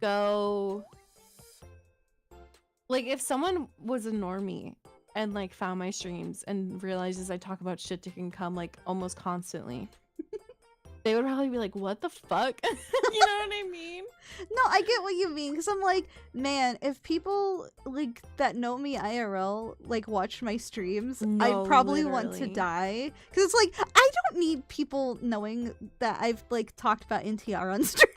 B: go like if someone was a normie and like found my streams and realizes I talk about shit dick and cum like almost constantly. They would probably be like, what the fuck? You know what I mean?
A: No, I get what you mean, because I'm like, man, if people like that know me IRL like watch my streams,
B: No,
A: I'd probably want to
B: literally.
A: die. Because it's like, I don't need people knowing that I've like talked about NTR on stream.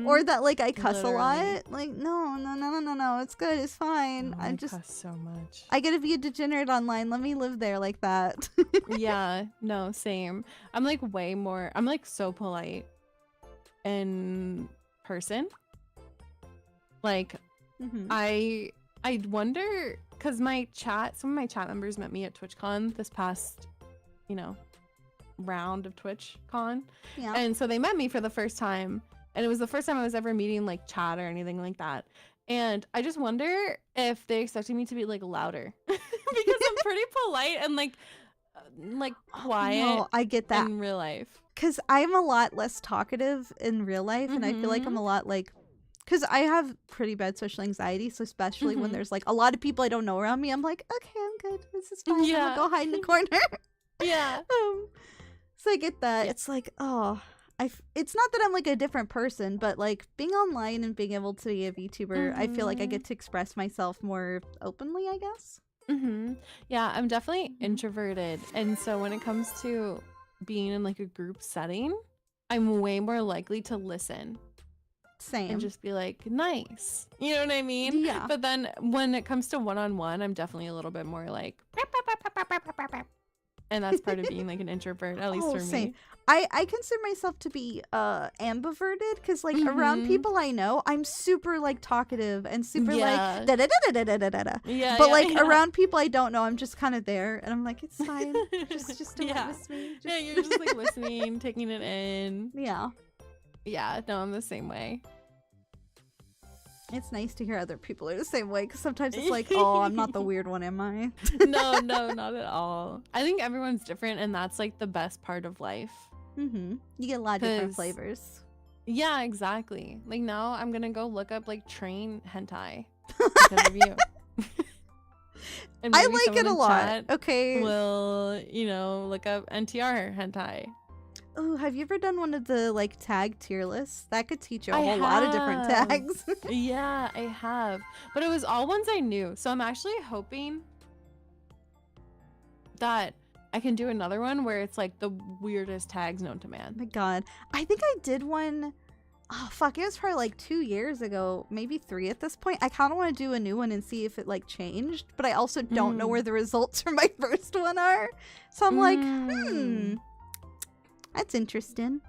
A: Or that like I cuss a lot. Like, no, it's good, it's fine.
B: Oh, I cuss so much.
A: I get to be a degenerate online. Let me live there like that.
B: Yeah, no, same. I'm like I'm like so polite in person. Like I wonder because some of my chat members met me at TwitchCon this past, round of TwitchCon.
A: Yeah.
B: And so they met me for the first time, and it was the first time I was ever meeting like chat or anything like that. And I just wonder if they expected me to be like louder because I'm pretty polite and like quiet.
A: No, I get that
B: in real life.
A: Because I'm a lot less talkative in real life, and I feel like I'm a lot like, because I have pretty bad social anxiety, so especially when there's like a lot of people I don't know around me, I'm like, okay, I'm good, this is fine.
B: Yeah.
A: I'm gonna go hide in the corner.
B: Yeah.
A: So I get that. It's like, it's not that I'm like a different person, but like being online and being able to be a VTuber, I feel like I get to express myself more openly, I guess.
B: Yeah, I'm definitely introverted, and so when it comes to being in like a group setting, I'm way more likely to listen.
A: Same.
B: And just be like, nice. You know what I mean?
A: Yeah.
B: But then when it comes to one-on-one, I'm definitely a little bit more like and that's part of being like an introvert, at least for
A: same.
B: me.
A: I consider myself to be ambiverted, because like around people I know, I'm super like talkative and super like da da da da da da da da.
B: Yeah.
A: But like around people I don't know, I'm just kind of there, and I'm like, it's fine. just don't miss me.
B: Yeah, you're just like listening, taking it in.
A: Yeah.
B: Yeah, no, I'm the same way.
A: It's nice to hear other people are the same way, because sometimes it's like, oh, I'm not the weird one, am I?
B: No, not at all. I think everyone's different, and that's like the best part of life.
A: You get a lot of different flavors.
B: Yeah, exactly. Like now I'm gonna go look up like train hentai because of you. And
A: I
B: maybe
A: like it a lot. Okay.
B: We'll, look up NTR hentai.
A: Oh, have you ever done one of the like tag tier lists? That could teach you a whole lot of different tags.
B: Yeah, I have. But it was all ones I knew. So I'm actually hoping that I can do another one where it's like the weirdest tags known to man.
A: Oh my god. I think I did one Oh fuck, it was probably like 2 years ago, maybe 3 at this point. I kind of want to do a new one and see if it like changed, but I also don't know where the results from my first one are. So I'm like, that's interesting.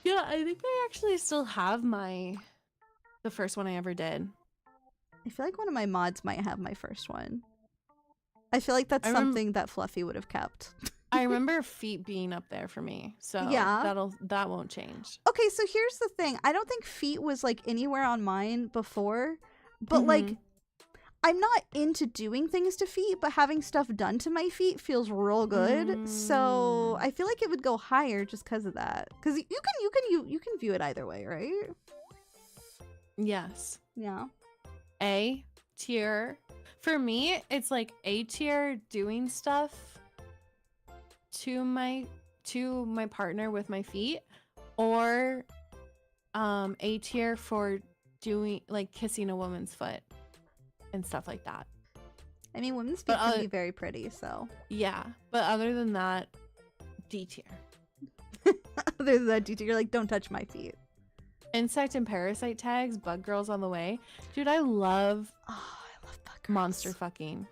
B: Yeah, I think I actually still have the first one I ever did.
A: I feel like one of my mods might have my first one. I feel like that's something that Fluffy would have kept.
B: I remember feet being up there for me, so
A: yeah,
B: that won't change.
A: Okay, so here's the thing. I don't think feet was like anywhere on mine before, but like I'm not into doing things to feet, but having stuff done to my feet feels real good. So I feel like it would go higher just because of that. Because you can view it either way, right?
B: Yes.
A: Yeah.
B: A tier. For me, it's like A tier doing stuff to my partner with my feet, or A tier for doing like kissing a woman's foot and stuff like that.
A: I mean, women's feet can be very pretty, so.
B: Yeah, but other than that, D tier.
A: Other than that, D tier, you're like, don't touch my feet.
B: Insect and parasite tags, bug girls on the way. Dude, I love
A: bug girls.
B: Monster fucking.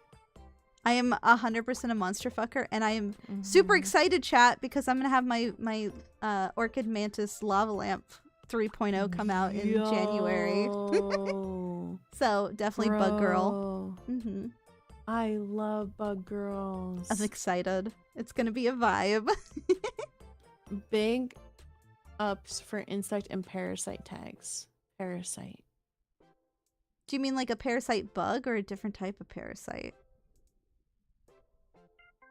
A: I am 100% a monster fucker, and I am super excited, chat, because I'm gonna have my Orchid Mantis Lava Lamp 3.0 come out in January. So definitely bug girl.
B: I love bug girls.
A: I'm excited. It's gonna be a vibe.
B: Big ups for insect and parasite tags. Parasite.
A: Do you mean like a parasite bug or a different type of parasite?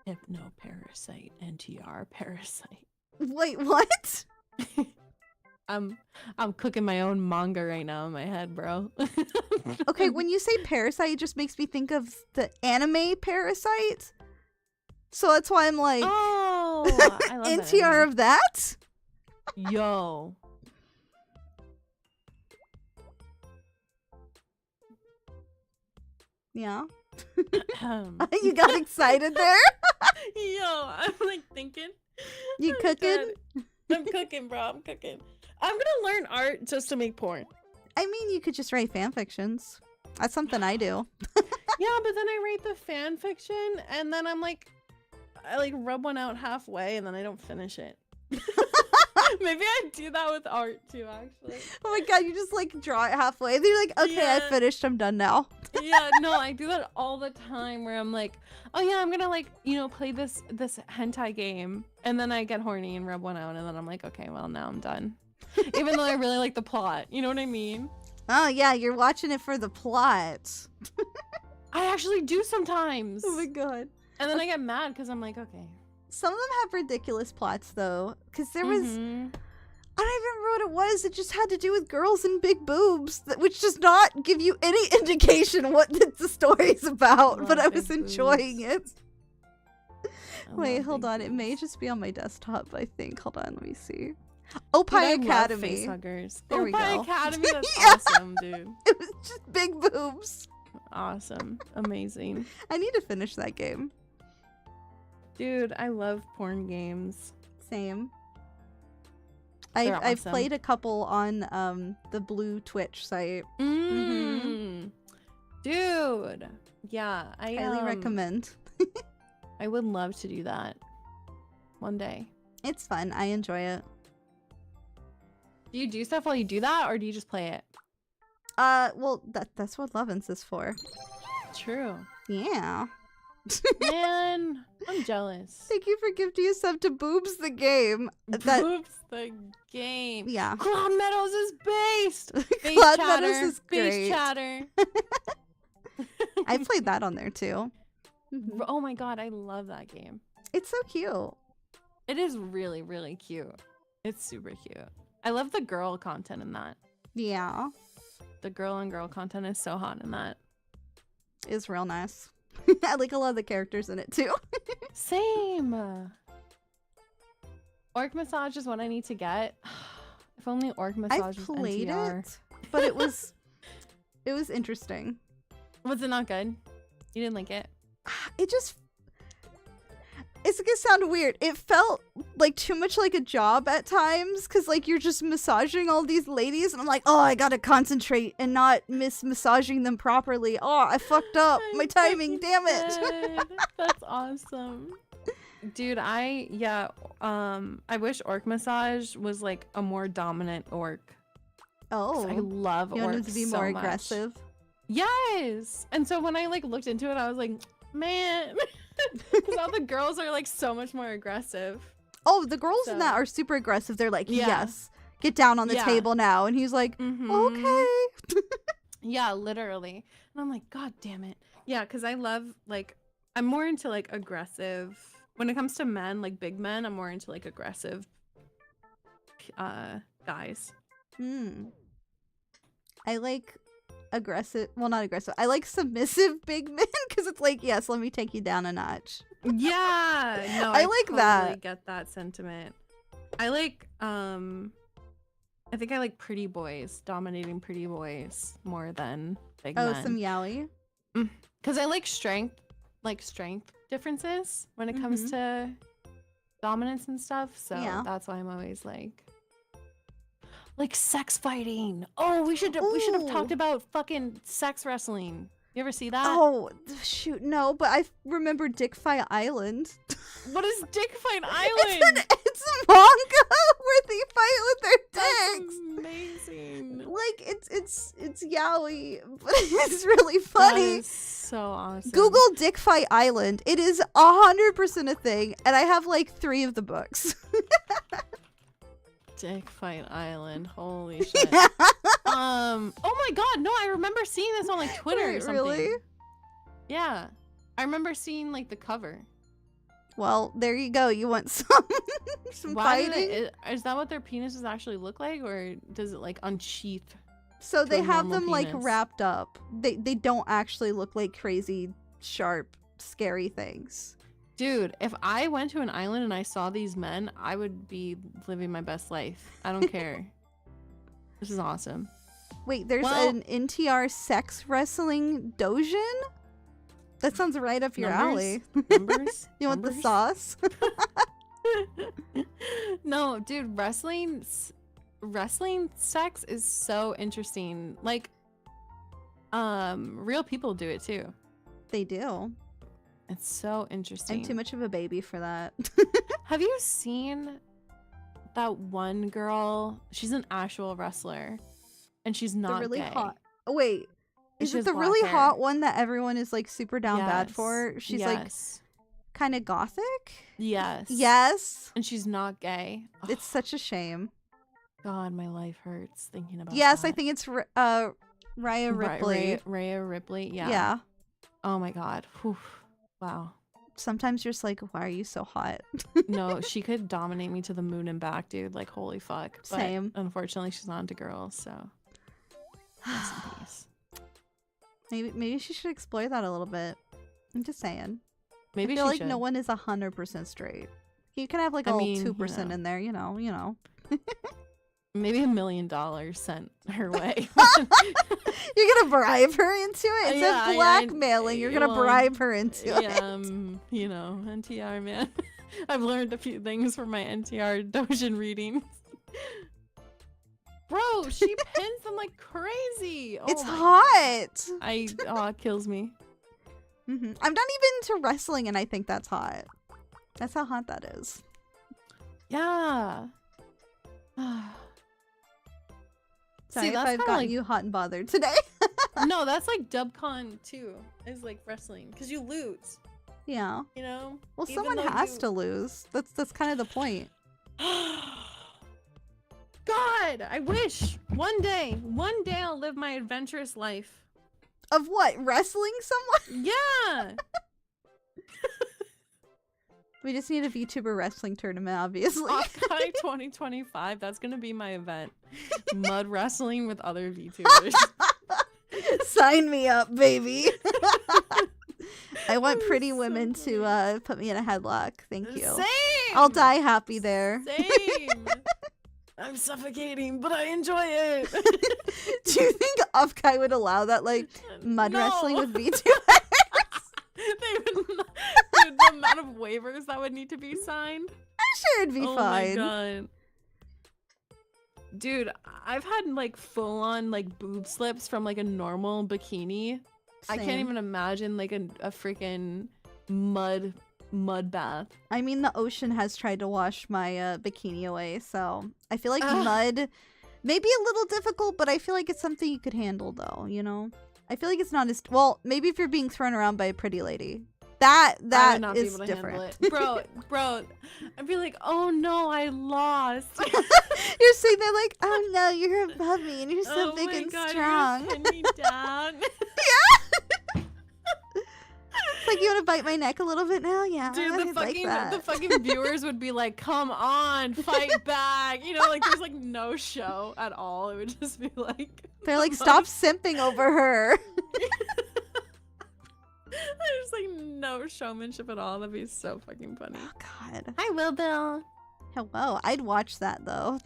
B: Hypno parasite, NTR parasite.
A: Wait, what?
B: I'm cooking my own manga right now in my head, bro.
A: Okay, when you say parasite, it just makes me think of the anime Parasite. So that's why I'm like,
B: oh, I love
A: NTR of that?
B: Yo.
A: Yeah. You got excited there?
B: Yo, I'm like thinking.
A: You cooking?
B: I'm cooking, bro. I'm cooking. I'm gonna learn art just to make porn.
A: I mean, you could just write fan fictions. That's something I do.
B: Yeah, but then I write the fan fiction and then I rub one out halfway and then I don't finish it. Maybe I do that with art too, actually.
A: Oh my god, you just like draw it halfway. Then you're like, okay, yeah. I finished. I'm done now.
B: Yeah, no, I do that all the time where I'm like, oh yeah, I'm gonna like, play this hentai game. And then I get horny and rub one out and then I'm like, okay, well now I'm done. Even though I really like the plot. You know what I mean?
A: Oh yeah, you're watching it for the plot.
B: I actually do sometimes.
A: Oh my god.
B: And then I get mad because I'm like, okay.
A: Some of them have ridiculous plots though, because there was, I don't even remember what it was. It just had to do with girls and big boobs, which does not give you any indication what the story's about. But I was enjoying it. Wait, hold on. It may just be on my desktop. I think. Hold on, let me see. Opie Academy.
B: Facehuggers.
A: There we go.
B: Opie Academy. That's awesome, dude.
A: It was just big boobs.
B: Awesome, amazing.
A: I need to finish that game.
B: Dude, I love porn games.
A: Same.
B: Awesome.
A: I've played a couple on the Blue Twitch site.
B: Dude. Yeah, I
A: highly recommend.
B: I would love to do that one day.
A: It's fun. I enjoy it.
B: Do you do stuff while you do that, or do you just play it?
A: Well, that's what Lovin's is for.
B: True.
A: Yeah.
B: Man, I'm jealous.
A: Thank you for gifting a sub to Boobs the Game.
B: Boobs the Game.
A: Yeah.
B: Cloud Meadows is based.
A: Cloud Meadows is great.
B: Base chatter.
A: I played that on there too.
B: Oh my god, I love that game.
A: It's so cute.
B: It is really, really cute. It's super cute. I love the girl content in that.
A: Yeah.
B: The girl on girl content is so hot in that.
A: It's real nice. I like a lot of the characters in it too.
B: Same. Orc Massage is what I need to get. If only Orc Massage was NTR.
A: It, but it was interesting.
B: Was it not good? You didn't like it?
A: It's gonna sound weird. It felt like too much like a job at times, because like you're just massaging all these ladies and I'm like, oh, I gotta concentrate and not miss massaging them properly. Oh, I fucked up my timing, damn it.
B: That's awesome. Dude, I wish orc massage was like a more dominant orc. 'Cause I love
A: you
B: orcs
A: want them to be
B: so
A: more
B: much.
A: aggressive.
B: Yes. And so when I like looked into it, I was like, man, because all the girls are like so much more aggressive.
A: Oh, the girls in that are super aggressive. They're like,
B: Yeah.
A: yes, get down on the
B: Yeah.
A: table now. And he's like, okay.
B: Yeah, literally. And I'm like, God damn it. Yeah, because I love, like, I'm more into, like, aggressive. When it comes to men, like, big men, I'm more into, like, aggressive guys.
A: I like aggressive. Well, not aggressive. I like submissive big men because it's like, yes, let me take you down a notch.
B: Yeah. No,
A: I like
B: totally
A: that.
B: Get that sentiment. I like, I think I like pretty boys, dominating pretty boys more than big men.
A: Oh, some yaoi.
B: Because I like strength differences when it comes to dominance and stuff. So
A: Yeah.
B: that's why I'm always like sex fighting. Oh, we should have talked about fucking sex wrestling. You ever see that?
A: Oh, shoot, no, but I remember Dick Fight Island.
B: What is Dick Fight Island?
A: It's a manga where they fight with their
B: That's
A: dicks.
B: amazing.
A: Like, it's yaoi, but it's really funny.
B: That is so awesome.
A: Google Dick Fight Island. It is 100% a thing, and I have like 3 of the books.
B: Dick Fight Island. Holy shit.
A: Yeah.
B: Oh my god, no, I remember seeing this on like Twitter or
A: Wait,
B: something.
A: really?
B: Yeah. I remember seeing like the cover.
A: Well, there you go. You want some
B: Why do
A: fighting?
B: is that what their penises actually look like, or does it like unsheath?
A: So
B: to
A: they
B: a
A: have
B: normal
A: them like
B: penis?
A: wrapped up. They don't actually look like crazy, sharp, scary things.
B: Dude, if I went to an island and I saw these men, I would be living my best life. I don't care. This is awesome.
A: Wait, there's
B: Well-
A: an NTR sex wrestling dojin? That sounds right up your alley.
B: Numbers?
A: You want the
B: Numbers?
A: sauce?
B: No, dude, wrestling sex is so interesting. Like, real people do it too.
A: They do.
B: It's so interesting.
A: I'm too much of a baby for that.
B: Have you seen that one girl? She's an actual wrestler, and she's not
A: the really
B: gay.
A: hot. Oh, wait. Is
B: She
A: it
B: has
A: the
B: black
A: really
B: hair.
A: hot one that everyone is like super down bad
B: Yes.
A: for? She's like
B: Yes.
A: kind of gothic?
B: Yes.
A: Yes.
B: And she's not gay.
A: It's such a shame.
B: God, my life hurts thinking about
A: Yes,
B: that.
A: I think it's Raya Ripley.
B: Raya Ripley. Yeah.
A: Yeah.
B: Oh my god. Whew. Wow.
A: Sometimes you're just like, why are you so hot?
B: No, she could dominate me to the moon and back, dude. Like, holy fuck. But
A: Same.
B: unfortunately, she's not into girls, so rest in peace.
A: Maybe she should explore that a little bit. I'm just saying.
B: Maybe
A: I feel
B: she
A: like
B: should.
A: no one is 100% straight. You can have like a
B: I
A: little
B: mean,
A: 2%
B: you know.
A: in there, you know.
B: Maybe $1 million sent her way.
A: You're gonna bribe her into it. It's
B: Yeah,
A: a blackmailing. You're gonna
B: well,
A: bribe her into it.
B: Yeah, you know, NTR, man. I've learned a few things from my NTR Dojin readings. Bro, she pins them like crazy.
A: It's
B: my
A: hot.
B: it kills me.
A: I'm not even into wrestling, and I think that's hot. That's how hot that is.
B: Yeah.
A: Sorry if
B: that's
A: I've
B: kinda
A: gotten
B: like-
A: you hot and bothered today.
B: No, that's like Dubcon too. Is like wrestling because you lose.
A: Yeah.
B: You know.
A: Well,
B: Even
A: someone
B: though
A: has
B: you-
A: to lose. That's kind of the point.
B: God, I wish one day I'll live my adventurous life.
A: Of what? Wrestling someone?
B: Yeah.
A: We just need a VTuber wrestling tournament, obviously.
B: Occupy 2025. That's gonna be my event. Mud wrestling with other VTubers.
A: Sign me up, baby. I want pretty women to put me in a headlock. Thank you.
B: Same.
A: I'll die happy there.
B: Same. I'm suffocating, but I enjoy it.
A: Do you think Upkai would allow that, like, mud
B: No.
A: wrestling with VTubers?
B: They would not, dude, the amount of waivers that would need to be signed.
A: She sure it'd be
B: Oh
A: fine.
B: my god. Dude, I've had like full on like boob slips from like a normal bikini. I can't
A: Same.
B: even imagine like a freaking mud bath.
A: I mean, the ocean has tried to wash my bikini away, so I feel like
B: Ugh.
A: mud may be a little difficult, but I feel like it's something you could handle, though, you know? I feel like it's not as... Well, maybe if you're being thrown around by a pretty lady.
B: I
A: That
B: would not be
A: is
B: able to
A: different.
B: handle it. Bro, I'd be like, oh no, I lost.
A: You're sitting there like, oh no, you're above me, and you're so
B: Oh
A: big
B: my
A: and
B: God,
A: strong.
B: You're pinning me down.
A: It's like, you want to bite my neck a little bit now? Yeah,
B: Dude,
A: I'd like that.
B: the fucking viewers would be like, come on, fight back. You know, like there's like no show at all. It would just be like
A: They're like, stop simping over her.
B: There's like no showmanship at all. That'd be so fucking funny.
A: Oh, God.
B: Hi, Will Bill.
A: Hello. I'd watch that, though.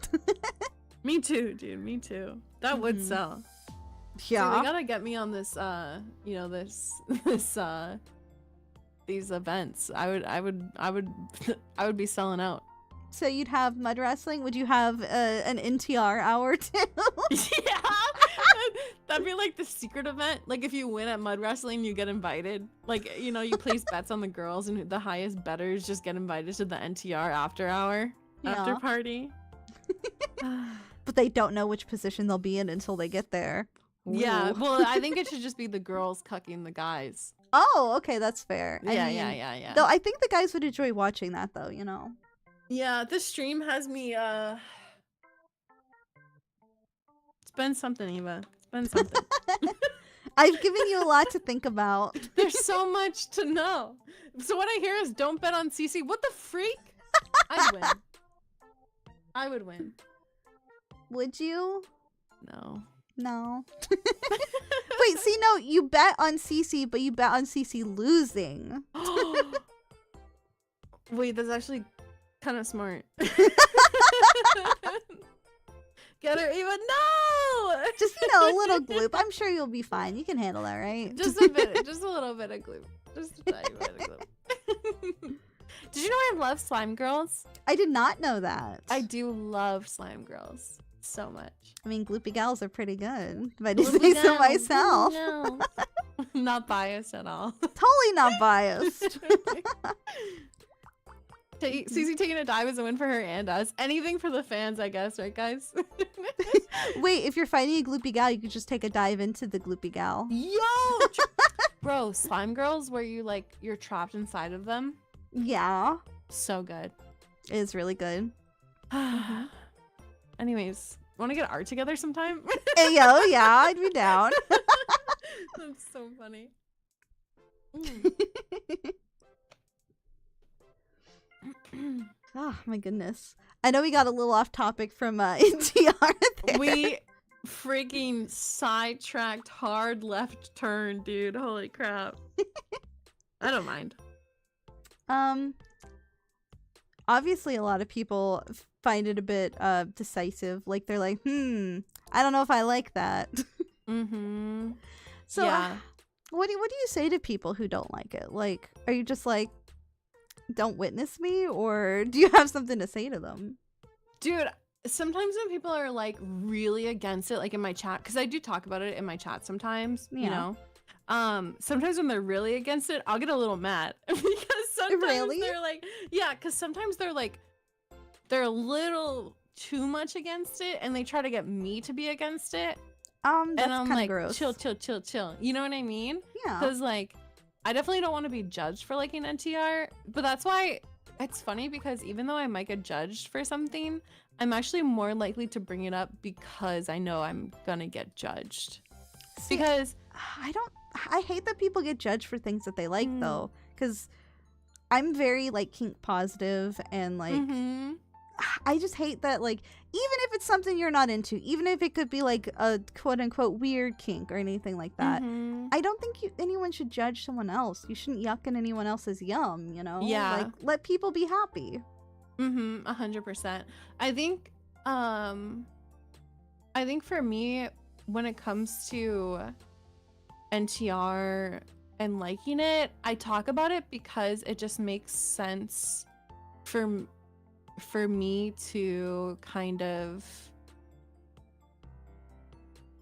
B: Me too, dude. Me too. That would sell.
A: Yeah.
B: So they gotta get me on this, you know, these events. I would be selling out.
A: So you'd have mud wrestling? Would you have an NTR hour too?
B: Yeah, that'd be like the secret event. Like if you win at mud wrestling, you get invited. Like, you know, you place bets on the girls, and the highest betters just get invited to the NTR after
A: Yeah.
B: party.
A: But they don't know which position they'll be in until they get there.
B: Yeah,
A: Ooh.
B: well, I think it should just be the girls cucking the guys.
A: Oh, okay, that's fair. I mean,
B: Yeah.
A: Though I think the guys would enjoy watching that, though, you know?
B: Yeah, this stream has me, it's been something, Eva. It's been something.
A: I've given you a lot to think about.
B: There's so much to know. So what I hear is don't bet on CC. What the freak? I'd win. I would win.
A: Would you?
B: No.
A: No. Wait, see, no, you bet on Cece, but you bet on Cece losing.
B: Wait, that's actually kind of smart. Get her, Eva. No!
A: Just, you know, a little gloop. I'm sure you'll be fine. You can handle that, right?
B: Just a bit, just a little bit of glue. Just a tiny bit of glue. Did you know I love slime girls?
A: I did not know that.
B: I do love slime girls so much.
A: I mean, gloopy gals are pretty good, if I do say so myself.
B: No. Not biased at all.
A: Totally not biased.
B: Cece taking a dive is a win for her and us. Anything for the fans, I guess, right, guys?
A: Wait, if you're fighting a gloopy gal, you could just take a dive into the gloopy gal.
B: Yo! Bro, slime girls where you're trapped inside of them.
A: Yeah.
B: So good.
A: It is really good.
B: Anyways, want to get art together sometime?
A: Hey, yo, yeah, I'd be down.
B: That's so funny.
A: Oh, my goodness. I know we got a little off topic from NTR there.
B: We freaking sidetracked hard left turn, dude. Holy crap. I don't mind.
A: Obviously a lot of people find it a bit decisive. Like they're like, I don't know if I like that.
B: Mm-hmm.
A: So
B: yeah.
A: what do you say to people who don't like it? Like, are you just like, don't witness me, or do you have something to say to them?
B: Dude, sometimes when people are like really against it, like in my chat, because I do talk about it in my chat sometimes, you know. Sometimes when they're really against it, I'll get a little mad because sometimes they're like, yeah, because sometimes they're a little too much against it, and they try to get me to be against it.
A: That's
B: and I'm like,
A: gross.
B: chill. You know what I mean?
A: Yeah.
B: Because like, I definitely don't want to be judged for liking NTR, but that's why it's funny because even though I might get judged for something, I'm actually more likely to bring it up because I know I'm gonna get judged.
A: See,
B: because
A: I hate that people get judged for things that they like though, because I'm very like kink positive and like I just hate that, like, even if it's something you're not into, even if it could be like a quote-unquote weird kink or anything like that, I don't think anyone should judge someone else. You shouldn't yuck in anyone else's yum, you know?
B: Yeah.
A: Like, let people be happy.
B: 100%. I think for me, when it comes to NTR and liking it, I talk about it because it just makes sense for for me to kind of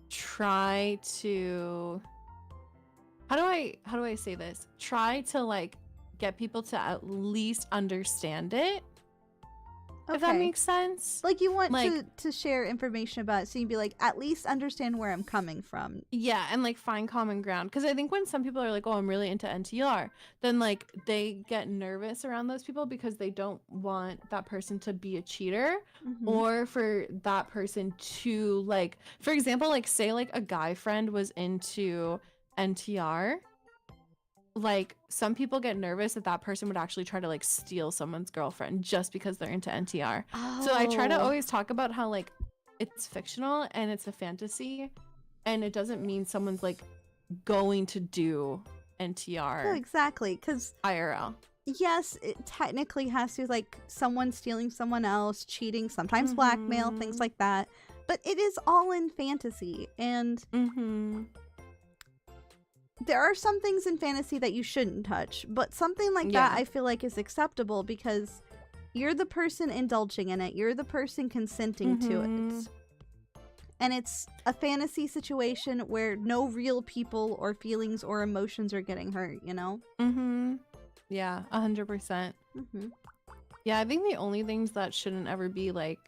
B: try to how do I say this? Try to like get people to at least understand it. If that makes sense.
A: Like you want
B: like,
A: to share information about it, so you'd be like, at least understand where I'm coming from.
B: Yeah, and like find common ground. Because I think when some people are like, oh, I'm really into NTR, then like they get nervous around those people because they don't want that person to be a cheater, or for that person to like, for example, like say like a guy friend was into NTR. Like some people get nervous that that person would actually try to like steal someone's girlfriend just because they're into NTR. So I try to always talk about how like it's fictional and it's a fantasy, and it doesn't mean someone's like going to do NTR.
A: No, exactly, because
B: IRL.
A: Yes, it technically has to, like, someone stealing someone else, cheating, sometimes blackmail, things like that. But it is all in fantasy, and there are some things in fantasy that you shouldn't touch, but something like that I feel like is acceptable because you're the person indulging in it. You're the person consenting to it. And it's a fantasy situation where no real people or feelings or emotions are getting hurt, you know?
B: Yeah, 100%. Yeah, I think the only things that shouldn't ever be like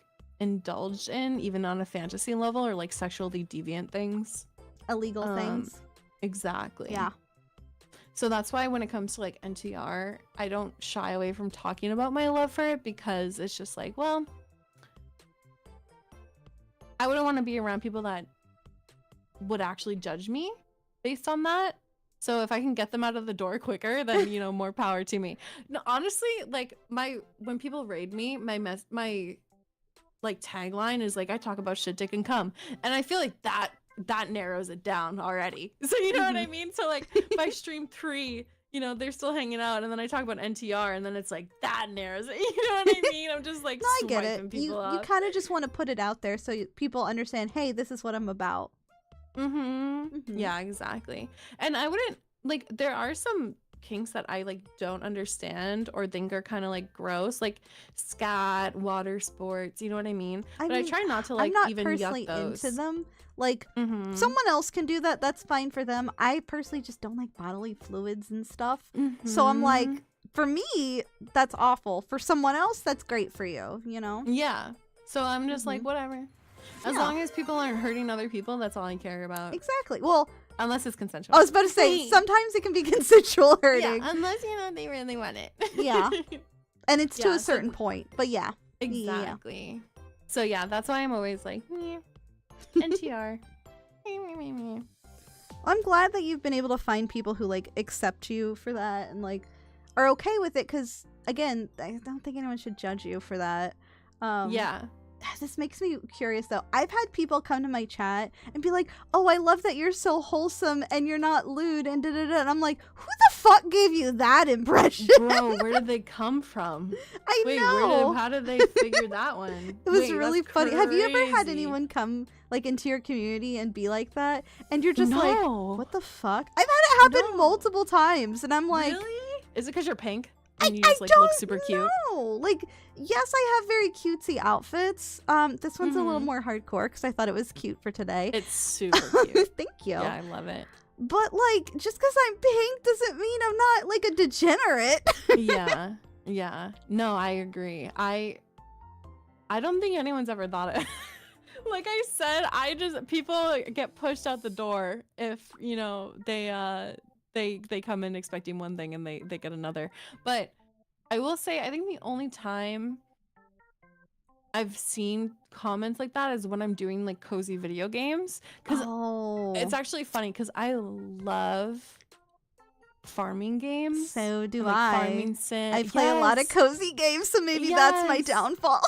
B: indulged in, even on a fantasy level, are like sexually deviant things.
A: Illegal things.
B: Exactly.
A: Yeah.
B: So that's why when it comes to like NTR, I don't shy away from talking about my love for it, because it's just like, well, I wouldn't want to be around people that would actually judge me based on that. So if I can get them out of the door quicker, then, you know, more power to me. No, honestly, like when people raid me, my like tagline is like, I talk about shit, dick, and cum. And I feel like that narrows it down already. So you know what I mean? So like by stream 3, you know, they're still hanging out, and then I talk about NTR, and then it's like that narrows it. You know what I mean? I'm just like,
A: no, I get
B: swiping
A: it.
B: people
A: You kind of just want to put it out there so people understand, hey, this is what I'm about.
B: Yeah, exactly. And I wouldn't like, there are some kinks that I like don't understand or think are kind of like gross, like scat, water sports, you know what I mean? But I try not to like
A: I'm not
B: even
A: personally
B: yuck those.
A: into them. Like someone else can do that, that's fine for them. I personally just don't like bodily fluids and stuff. So I'm like, for me, that's awful. For someone else, that's great for you, you know?
B: Yeah. So I'm just like, whatever. As long as people aren't hurting other people, that's all I care about.
A: Exactly. Well,
B: unless it's consensual.
A: I was about to say, sometimes it can be consensual hurting.
B: Yeah, unless, you know, they really want it.
A: Yeah. And it's to a certain point. But yeah.
B: Exactly. Yeah. So yeah, that's why I'm always like, NTR.
A: I'm glad that you've been able to find people who like accept you for that and like are okay with it, because again, I don't think anyone should judge you for that.
B: Yeah.
A: This makes me curious though. I've had people come to my chat and be like, oh, I love that you're so wholesome and you're not lewd and da-da-da. And I'm like, who the fuck gave you that impression?
B: Bro, where did they come from?
A: I know.
B: How did they figure that one?
A: It was really funny. Have you ever had anyone come like into your community and be like that? And you're just like, what the fuck? I've had it happen multiple times, and I'm like,
B: really? Is it because you're pink? And you
A: I
B: just like look super cute?
A: No, like, yes, I have very cutesy outfits. This one's a little more hardcore because I thought it was cute for today.
B: It's super cute.
A: Thank you.
B: Yeah, I love it.
A: But like, just because I'm pink doesn't mean I'm not like a degenerate.
B: Yeah. No, I agree. I don't think anyone's ever thought it. Like I said, people get pushed out the door if, you know, they come in expecting one thing and they get another. But I will say, I think the only time I've seen comments like that is when I'm doing like cozy video games, because it's actually funny because I love farming games.
A: So do
B: like
A: I.
B: Farming sim.
A: I play a lot of cozy games, so maybe that's my downfall.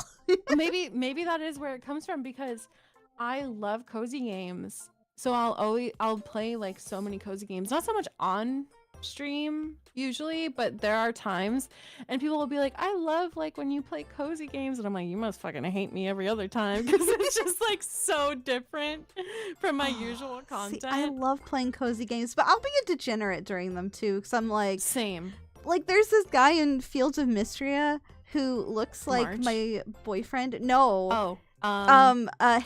B: maybe that is where it comes from, because I love cozy games. So I'll play like so many cozy games, not so much on stream usually, but there are times, and people will be like, I love like when you play cozy games, and I'm like, you must fucking hate me every other time, because it's just like so different from my usual content.
A: See, I love playing cozy games, but I'll be a degenerate during them too, because I'm like,
B: same.
A: Like there's this guy in Fields of Mystria who looks like
B: March?
A: my boyfriend. No.
B: Oh,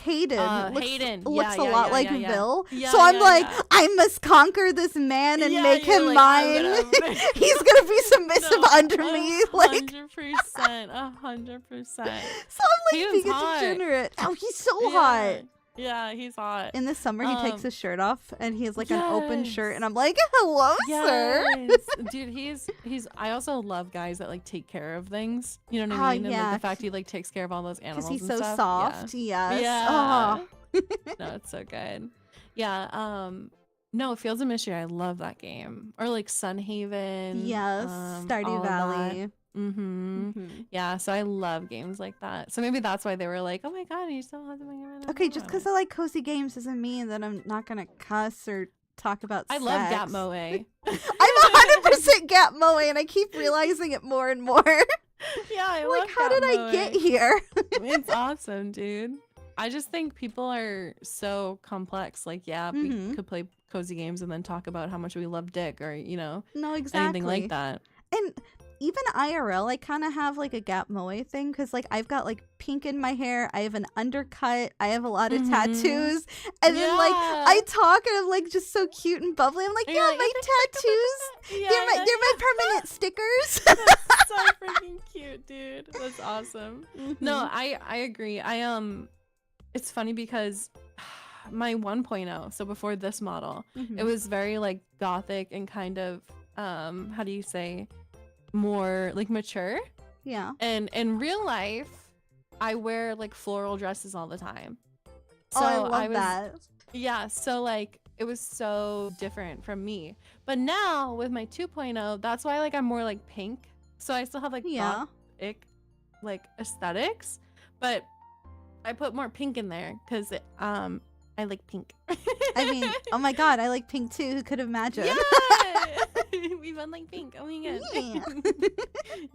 A: Hayden looks,
B: Hayden.
A: looks
B: Yeah,
A: a lot like
B: yeah.
A: Bill.
B: Yeah,
A: So I'm
B: yeah,
A: like,
B: yeah.
A: I must conquer this man and
B: Yeah,
A: make
B: you're
A: him
B: like, I'm
A: mine.
B: gonna-
A: He's gonna be submissive
B: No,
A: under me. Like,
B: 100%, 100%.
A: so I'm like
B: Hayden's
A: being a
B: hot.
A: degenerate. Oh, he's so hot.
B: Yeah, he's hot.
A: In the summer, he takes his shirt off and he has like an open shirt,
B: Yes.
A: and I'm like, hello, sir.
B: Yes, dude, he's. I also love guys that like take care of things. You know what I mean? And
A: yeah.
B: like the fact he like takes care of all those animals.
A: Because he's
B: and
A: so
B: stuff.
A: soft.
B: Yeah.
A: Yes.
B: Yeah.
A: Oh.
B: No, it's so good. Yeah. No, Fields of Mystery. I love that game. Or like Sunhaven.
A: Yes.
B: all
A: Stardew
B: of
A: Valley.
B: that. Mm-hmm. Yeah, so I love games like that. So maybe that's why they were like, "Oh my god, you still have them."
A: Okay, just because I like cozy games doesn't mean that I'm not gonna cuss or talk about
B: I
A: sex.
B: love Gap Moe.
A: I'm 100% Gap Moe, and I keep realizing it more and more.
B: Yeah, I
A: Like,
B: love
A: how
B: Gap
A: did I
B: Moe.
A: get here?
B: It's awesome, dude. I just think people are so complex. Like, yeah, we could play cozy games and then talk about how much we love dick or, you know,
A: No, exactly.
B: anything like that.
A: And even IRL, I kind of have like a Gap Moe thing because like I've got like pink in my hair, I have an undercut, I have a lot of tattoos, and then like I talk and I'm like just so cute and bubbly. I'm like,
B: And
A: yeah,
B: you're like,
A: my tattoos,
B: Yeah,
A: they're my permanent stickers.
B: That's so freaking cute, dude. That's awesome. No, I agree. It's funny because my 1.0, so before this model, it was very like gothic and kind of how do you say, more like mature.
A: Yeah.
B: And in real life, I wear like floral dresses all the time. So
A: I love that.
B: Yeah, so like it was so different from me. But now with my 2.0, that's why like I'm more like pink. So I still have like gothic like aesthetics, but I put more pink in there because I like pink.
A: I mean, oh my god, I like pink too. Who could imagine?
B: Yeah. We both like pink. Oh my god.
A: Yeah.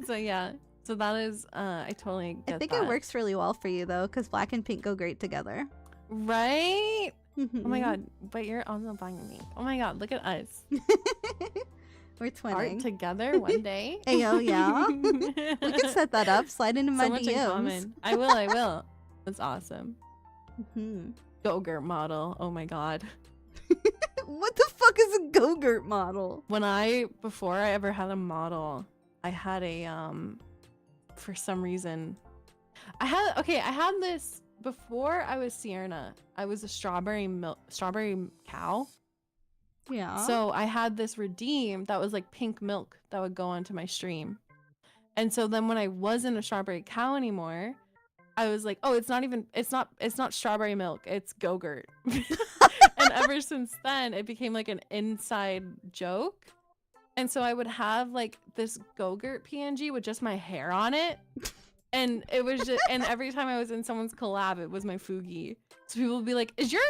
B: So yeah. So that is I totally get
A: I think
B: that.
A: it works really well for you though, because black and pink go great together.
B: Right? Oh my god. But you're also black and pink. Oh my god, look at us.
A: We're twinning.
B: Art together one day.
A: Ayo, yeah. We can set that up. Slide into my
B: so much
A: DMs.
B: in common. I will. That's awesome.
A: Mm-hmm.
B: Go-gurt model. Oh my god.
A: What the fuck is a go-gurt model?
B: Before I ever had a model, I had a for some reason I had this before I was Sierra. I was a strawberry cow.
A: Yeah.
B: So I had this redeem that was like pink milk that would go onto my stream. And so then when I wasn't a strawberry cow anymore, I was like, oh, it's not strawberry milk, it's go-gurt. And ever since then, it became like an inside joke. And so I would have like this go-gurt PNG with just my hair on it. And it was just, and every time I was in someone's collab, it was my Fugi. So people would be like, is your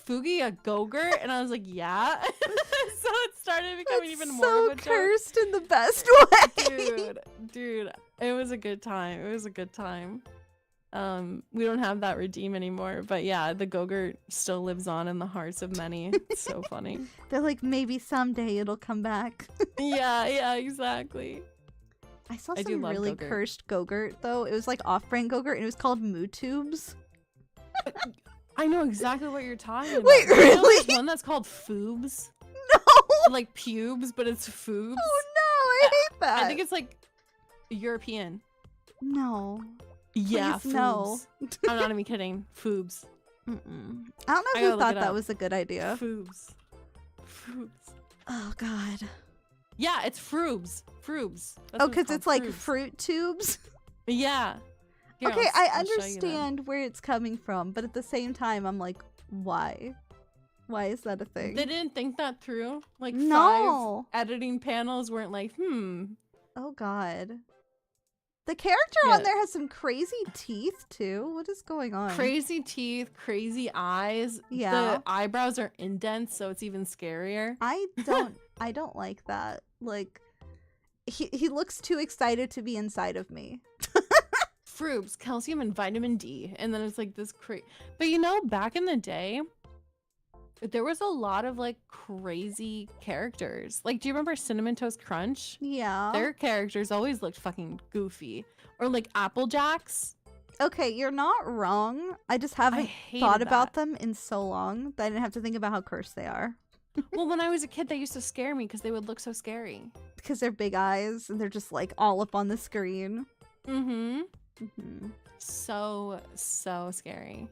B: Fugi a go-gurt? And I was like, yeah. So it started becoming even more of a joke.
A: Cursed in the best way.
B: Dude, it was a good time. It was a good time. We don't have that redeem anymore, but yeah, the go-gurt still lives on in the hearts of many. It's so funny.
A: They're like, maybe someday it'll come back.
B: Yeah, exactly.
A: I saw some really cursed go-gurt though. It was like off-brand go-gurt and it was called Moo Tubes.
B: I know exactly what you're talking about.
A: Wait, really?
B: You know there's one that's called Foobs?
A: No!
B: Like pubes, but it's Foobs.
A: Oh no, I hate that.
B: I think it's like European.
A: No.
B: Yeah,
A: Please, no.
B: I'm not even kidding. Foobs.
A: I don't know who thought that was a good idea.
B: Foobs.
A: Oh god.
B: Yeah, it's Froobs. Froobs.
A: Oh, because it's like fruit tubes?
B: Yeah. Here,
A: Okay,
B: I'll
A: I
B: show you them.
A: understand where it's coming from, but at the same time, I'm like, why? Why is that a thing?
B: They didn't think that through? Like,
A: No.
B: 5 editing panels weren't like,
A: Oh god. The character on there has some crazy teeth too. What is going on?
B: Crazy teeth, crazy eyes.
A: Yeah.
B: The eyebrows are indents, so it's even scarier.
A: I don't like that. Like he looks too excited to be inside of me.
B: Froobs, calcium and vitamin D. And then it's like this but you know, back in the day, there was a lot of like crazy characters. Like, do you remember Cinnamon Toast Crunch?
A: Yeah.
B: Their characters always looked fucking goofy. Or like Apple Jacks.
A: Okay, you're not wrong. I just
B: I
A: haven't
B: hated
A: thought about
B: that.
A: them in so long that I didn't have to think about how cursed they are.
B: Well, when I was a kid, they used to scare me because they would look so scary.
A: Because they're big eyes and they're just like all up on the screen.
B: Mm-hmm.
A: Hmm.
B: So scary.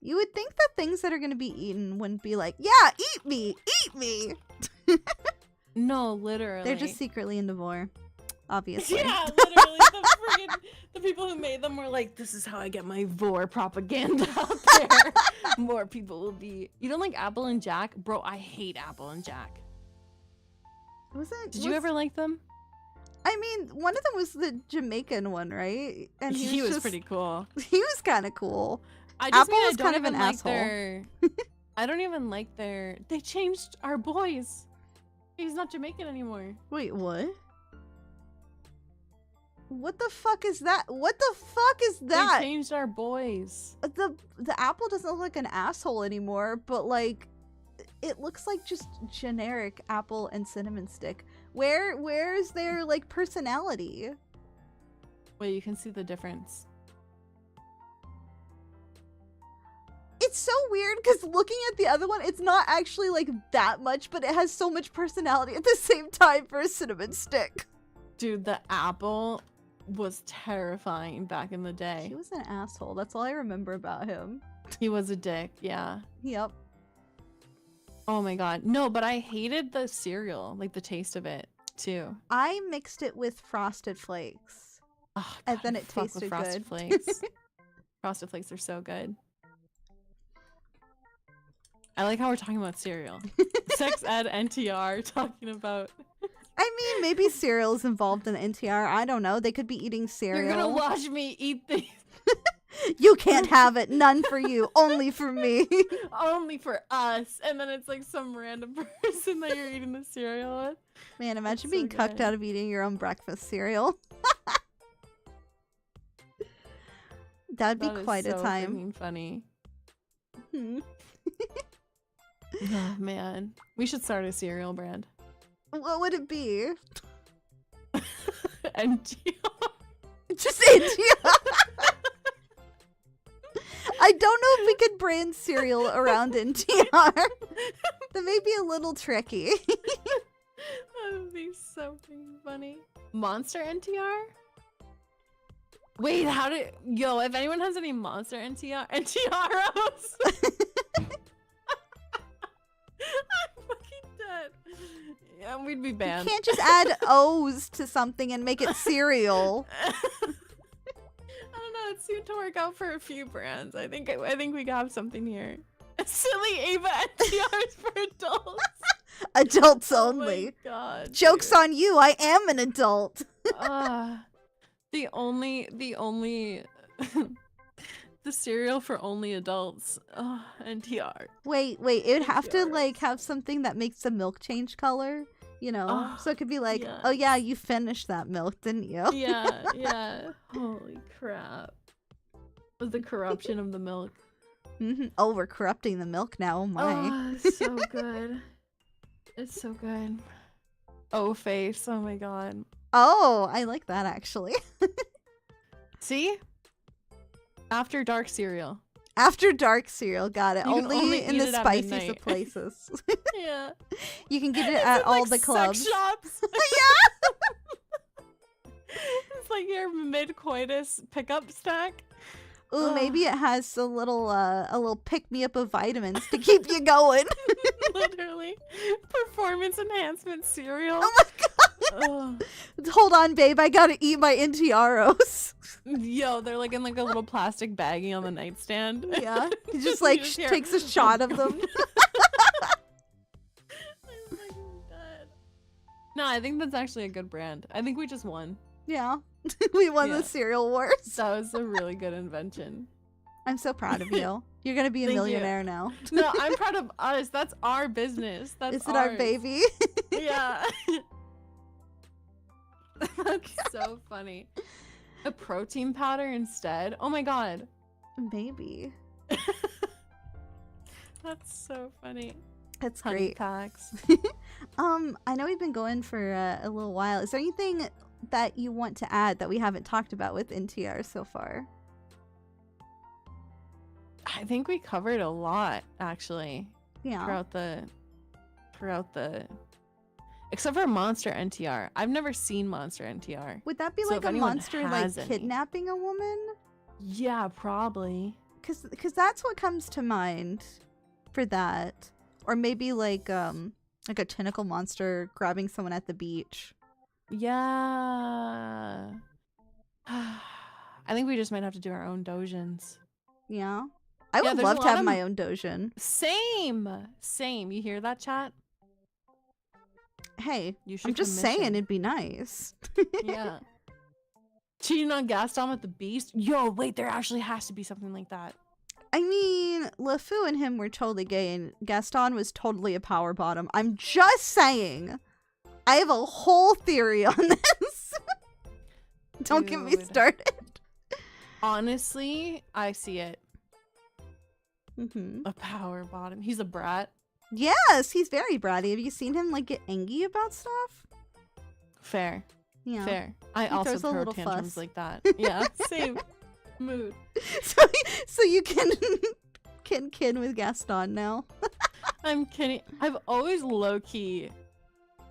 A: You would think that things that are going to be eaten wouldn't be like, yeah, eat me, eat me.
B: No, literally.
A: They're just secretly into vor, obviously.
B: Yeah, literally. The people who made them were like, this is how I get my vor propaganda out there. More people will be. You don't like Apple and Jack? Bro, I hate Apple and Jack. Did you ever like them?
A: I mean, one of them was the Jamaican one, right? And
B: He was pretty cool.
A: He was kind of cool.
B: I just
A: Apple
B: mean I
A: was
B: don't
A: kind of
B: even
A: an
B: like
A: asshole.
B: their. I don't even like their. They changed our boys. He's not Jamaican anymore.
A: Wait, what? What the fuck is that? What the fuck is that?
B: They changed our boys.
A: The apple doesn't look like an asshole anymore, but like it looks like just generic apple and cinnamon stick. Where is their like personality?
B: Wait, you can see the difference.
A: It's so weird because looking at the other one, it's not actually like that much, but it has so much personality at the same time for a cinnamon stick.
B: Dude, the apple was terrifying back in the day.
A: He was an asshole. That's all I remember about him.
B: He was a dick, yeah.
A: Yep.
B: Oh my god. No, but I hated the cereal, like the taste of it, too.
A: I mixed it with Frosted Flakes.
B: Oh,
A: And
B: God,
A: then
B: I
A: it
B: fuck with
A: tasted
B: Frosted
A: good.
B: Flakes. Frosted Flakes are so good. I like how we're talking about cereal. Sex ed NTR talking about.
A: I mean, maybe cereal's involved in NTR. I don't know. They could be eating cereal.
B: You're gonna watch me eat these.
A: You can't have it. None for you. Only for me.
B: Only for us. And then it's like some random person that you're eating the cereal with.
A: Man, imagine
B: That's
A: being
B: so
A: cucked
B: good.
A: out of eating your own breakfast cereal. That'd be
B: That is
A: quite a
B: so
A: time.
B: freaking funny.
A: Hmm.
B: Oh man, we should start a cereal brand.
A: What would it be?
B: NTR.
A: Just NTR. I don't know if we could brand cereal around NTR. That may be a little tricky.
B: That would be so freaking funny. Monster NTR? Wait, how did yo? If anyone has any Monster NTRs, I'm fucking dead. Yeah, we'd be
A: You
B: banned.
A: can't just add O's to something and make it cereal.
B: I don't know. It seemed to work out for a few brands. I think we have something here. Silly Ava NTRs for adults.
A: Adults
B: Oh
A: only.
B: my god.
A: Joke's
B: dude.
A: on you. I am an adult.
B: The only the cereal for only adults. NTR.
A: Wait. It would have to
B: NTRs.
A: like have something that makes the milk change color. You know,
B: Oh,
A: so it could be like,
B: yes.
A: oh yeah, you finished that milk, didn't you?
B: Yeah. Holy crap. The corruption of the milk.
A: Oh, we're corrupting the milk now. Oh my.
B: Oh, it's so good. It's so good. Oh, face. Oh my god.
A: Oh, I like that actually.
B: See? After dark cereal.
A: After dark cereal, got it.
B: You can
A: Only
B: only
A: in
B: eat
A: the
B: it at
A: spiciest
B: midnight.
A: of places.
B: Yeah.
A: You can get it
B: It's
A: at
B: in,
A: all
B: like,
A: the clubs.
B: Sex shops.
A: Yeah.
B: It's like your mid-coitus pickup snack.
A: Ooh,
B: Ugh.
A: maybe it has a little pick me up of vitamins to keep you going.
B: Literally. Performance enhancement cereal.
A: Oh my
B: Ugh.
A: Hold on, babe. I gotta eat my NTRs.
B: Yo, they're like in like a little plastic baggie on the nightstand.
A: Yeah, he just
B: You
A: like
B: hear,
A: takes a shot of them.
B: I'm fucking dead. No, I think that's actually a good brand. I think we just won.
A: Yeah, we won
B: Yeah.
A: the cereal wars.
B: That was a really good invention.
A: I'm so proud of you. You're gonna be a
B: Thank you.
A: millionaire now.
B: No, I'm proud of us. That's our business. That's
A: Is it our
B: ours.
A: baby?
B: Yeah. That's so funny. A protein powder instead? Oh my god.
A: Maybe.
B: That's so funny.
A: That's
B: Honey
A: great.
B: packs.
A: I know we've been going for a little while. Is there anything that you want to add that we haven't talked about with NTR so far?
B: I think we covered a lot actually
A: Yeah.
B: throughout the except for Monster NTR. I've never seen Monster NTR.
A: Would that be
B: So
A: like
B: if
A: a
B: anyone
A: monster like
B: has any.
A: kidnapping a woman?
B: Yeah, probably.
A: Cause that's what comes to mind for that. Or maybe like a tentacle monster grabbing someone at the beach.
B: Yeah. I think we just might have to do our own dojins.
A: Yeah. I
B: Yeah,
A: would
B: there's a
A: love to
B: lot
A: have
B: of-
A: my own dojin.
B: Same. You hear that, chat?
A: Hey,
B: You should
A: I'm just
B: commission.
A: saying it'd be nice.
B: Yeah. Cheating on Gaston with the Beast? Yo, wait, there actually has to be something like that.
A: I mean, LeFou and him were totally gay, and Gaston was totally a power bottom. I'm just saying. I have a whole theory on this. Don't get me
B: Dude.
A: started.
B: Honestly, I see it.
A: Mm-hmm.
B: A power bottom. He's a brat.
A: Yes, he's very bratty. Have you seen him like get angry about stuff?
B: Fair.
A: Yeah.
B: Fair. I
A: He
B: also
A: throws a
B: throw
A: little
B: tantrums
A: fuss.
B: like that. Yeah, same mood.
A: So you can kid with Gaston now.
B: I'm kidding. I've always low-key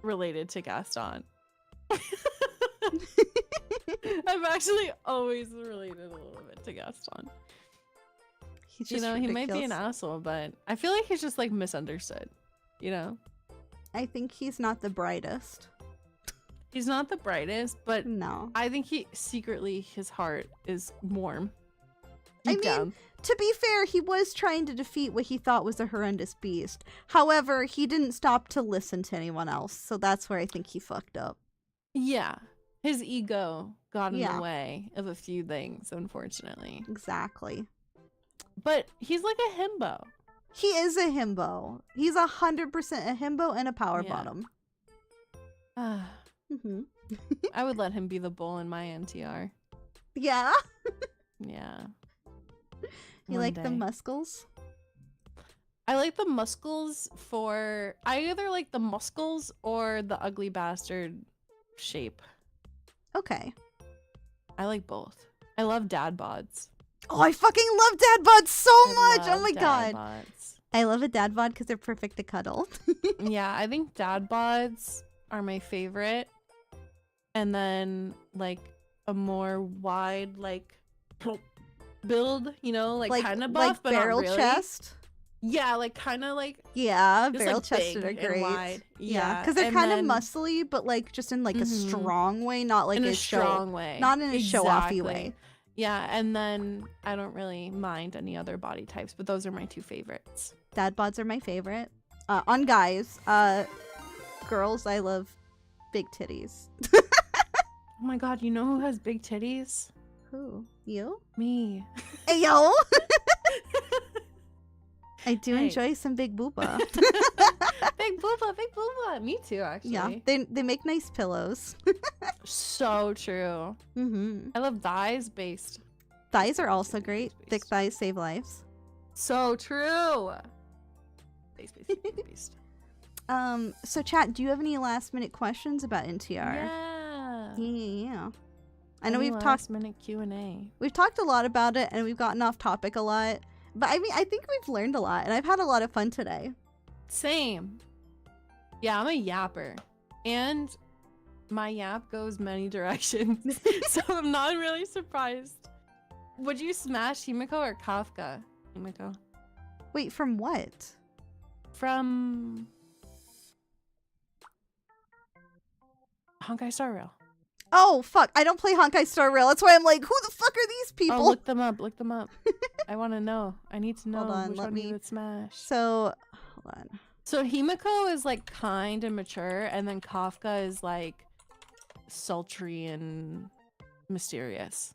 B: related to Gaston. I've actually always related a little bit to Gaston.
A: He's
B: You
A: just
B: know, he might be
A: ridiculous.
B: an asshole, but I feel like he's just like misunderstood. You know?
A: I think he's not the brightest.
B: He's not the brightest, but
A: No.
B: I think he secretly his heart is warm.
A: I
B: Deep
A: mean,
B: down.
A: To be fair, he was trying to defeat what he thought was a horrendous beast. However, he didn't stop to listen to anyone else, so that's where I think he fucked up.
B: Yeah. His ego got in
A: Yeah.
B: the way of a few things, unfortunately.
A: Exactly.
B: But he's like a himbo.
A: He is a himbo. He's 100% a himbo and a power
B: Yeah.
A: bottom. Mm-hmm.
B: I would let him be the bull in my NTR.
A: Yeah?
B: Yeah.
A: You
B: One
A: like the
B: day.
A: muscles?
B: I like the muscles for I either like the muscles or the ugly bastard shape.
A: Okay.
B: I like both. I love dad bods.
A: Oh, I fucking love dad bods so
B: I
A: much! Oh
B: love
A: my
B: dad
A: god.
B: bods.
A: I love a dad bod because they're perfect to cuddle.
B: Yeah, I think dad bods are my favorite. And then like a more wide like build, you know, like kind of buff,
A: like
B: but
A: barrel
B: not really.
A: chest.
B: Yeah, like kind of like
A: Yeah,
B: just,
A: barrel
B: like,
A: chested
B: big
A: are
B: and
A: great.
B: wide.
A: Yeah, because
B: Yeah,
A: they're
B: and
A: kind of
B: then-
A: muscly, but like just in like a
B: Mhm.
A: strong way, not like
B: in a
A: show,
B: strong way,
A: not in a show-offy
B: Exactly.
A: way.
B: Yeah, and then I don't really mind any other body types, but those are my two favorites.
A: Dad bods are my favorite. On guys, girls, I love big titties.
B: Oh my god, you know who has big titties?
A: Who? You?
B: Me.
A: Hey yo! I do
B: Hey.
A: enjoy some big booba.
B: Big booba. Me too, actually.
A: Yeah, they make nice pillows.
B: So true.
A: Mm-hmm.
B: I love thighs based.
A: Thighs are also great.
B: Based.
A: Thick thighs save lives.
B: So true. Based.
A: So chat, do you have any last minute questions about NTR?
B: Yeah.
A: Yeah. I know
B: Any
A: we've talked
B: last minute Q&A.
A: We've talked a lot about it and we've gotten off topic a lot. But I mean, I think we've learned a lot and I've had a lot of fun today.
B: Same. Yeah, I'm a yapper. And my yap goes many directions. So I'm not really surprised. Would you smash Himiko or Kafka? Himiko.
A: Wait, from what?
B: From Honkai Star Rail.
A: Oh, fuck. I don't play Honkai Star Rail. That's why I'm like, who the fuck are these people?
B: Oh, look them up. Look them up. I want to know. I need to know
A: Hold on,
B: which
A: let
B: one
A: me-
B: you would smash.
A: So, hold on.
B: So Himiko is like kind and mature, and then Kafka is like sultry and mysterious.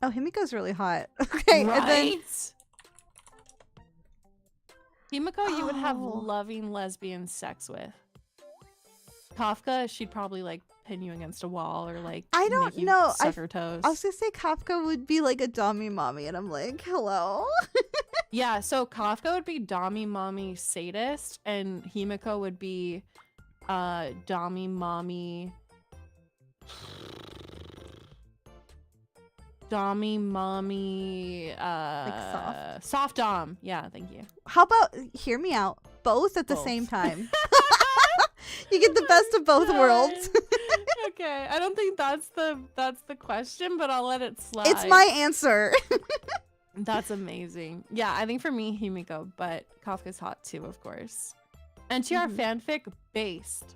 A: Oh, Himiko's really hot. Okay,
B: Right?
A: and then
B: Himiko, you would have
A: Oh.
B: loving lesbian sex with. Kafka, she'd probably like pin you against a wall or like
A: I don't
B: make you
A: know.
B: suck her toes.
A: I was gonna say Kafka would be like a dummy mommy, and I'm like, hello.
B: Yeah, so Kafka would be Dami Mommy Sadist, and Himiko would be Dami Mommy
A: Like soft.
B: Soft Dom. Yeah, thank you.
A: How about hear me out? Both at the
B: Both.
A: same time. You get the best of both worlds.
B: Okay, I don't think that's the question, but I'll let it slide.
A: It's my answer.
B: That's amazing. Yeah, I think for me, Himiko, but Kafka's hot too, of course. NTR fanfic based.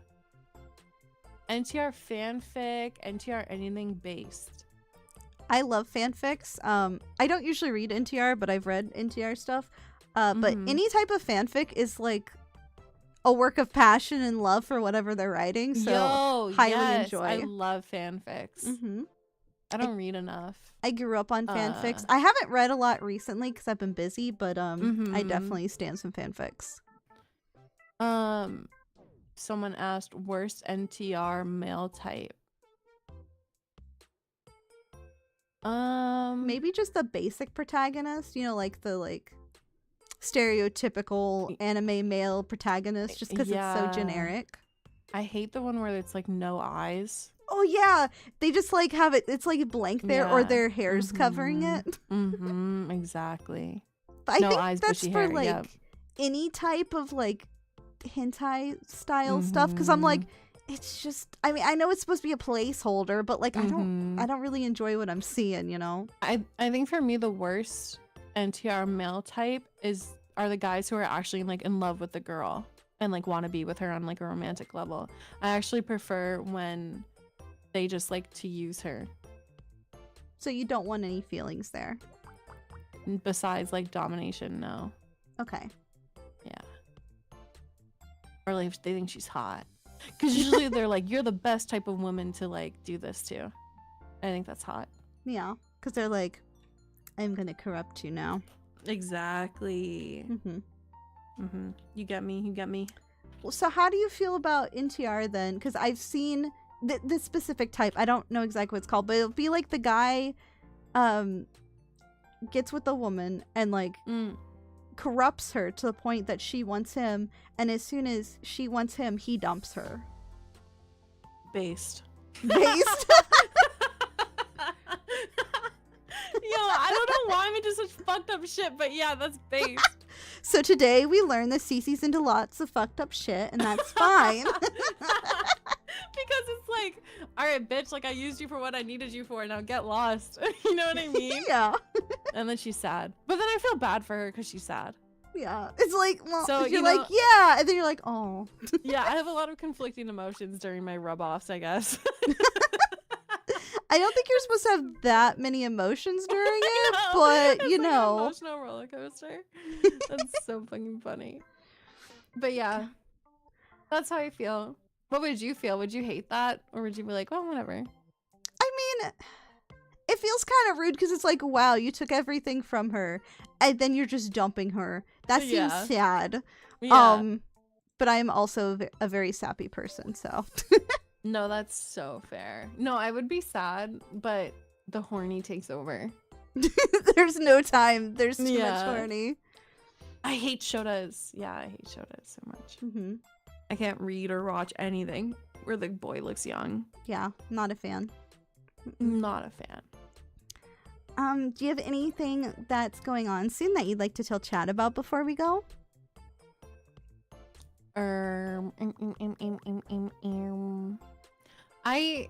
B: NTR fanfic, NTR anything based.
A: I love fanfics. I don't usually read NTR, but I've read NTR stuff. But any type of fanfic is like a work of passion and love for whatever they're writing. So highly enjoy.
B: I love fanfics. I don't read enough.
A: I grew up on fanfics. I haven't read a lot recently because I've been busy, but I definitely stand some fanfics.
B: Someone asked worst NTR male type.
A: Maybe just the basic protagonist, like the stereotypical anime male protagonist, just because it's so generic.
B: I hate the one where it's like no eyes.
A: Oh yeah, they just like have it's like blank there, or their hair's covering it.
B: Exactly.
A: But
B: no
A: I think
B: eyes,
A: that's
B: bushy
A: for
B: hair.
A: like any type of like hentai style stuff, because I'm like, it's just, I mean, I know it's supposed to be a placeholder, but like I don't really enjoy what I'm seeing,
B: I think for me the worst NTR male type are the guys who are actually like in love with the girl and like want to be with her on like a romantic level. I actually prefer when they just like to use her.
A: So you don't want any feelings there?
B: Besides like domination, no.
A: Okay.
B: Yeah. Or like if they think she's hot. Because usually they're like, you're the best type of woman to like do this to. I think that's hot.
A: Yeah. Because they're like, I'm going to corrupt you now.
B: Exactly. You get me. You get me.
A: Well, so how do you feel about NTR then? Because I've seen this specific type. I don't know exactly what it's called, but it'll be like the guy gets with the woman and like corrupts her to the point that she wants him, and as soon as she wants him, he dumps her.
B: Based. Yo, I don't know why I'm into such fucked up shit, but yeah, that's based.
A: So today we learned that Cece's into lots of fucked up shit, and that's fine.
B: Because it's like, all right, bitch, like I used you for what I needed you for, now get lost. You know what I mean?
A: Yeah.
B: And then she's sad. But then I feel bad for her because she's sad.
A: Yeah. It's like, well,
B: so,
A: you're like, yeah. And then you're like, oh.
B: Yeah, I have a lot of conflicting emotions during my rub-offs, I guess.
A: I don't think you're supposed to have that many emotions during it, but
B: it's
A: you
B: like
A: know.
B: An emotional roller coaster. That's so fucking funny. But yeah, that's how I feel. What would you feel? Would you hate that? Or would you be like, well, whatever?
A: I mean, it feels kind of rude because it's like, wow, you took everything from her and then you're just dumping her. That seems sad.
B: Yeah.
A: But I'm also a very sappy person, so.
B: No, that's so fair. No, I would be sad, but the horny takes over.
A: There's no time. There's too much horny.
B: I hate shotas. Yeah, I hate shotas so much. I can't read or watch anything where the boy looks young.
A: Yeah, not a fan.
B: Not a fan.
A: Do you have anything that's going on soon that you'd like to tell Chad about before we go?
B: I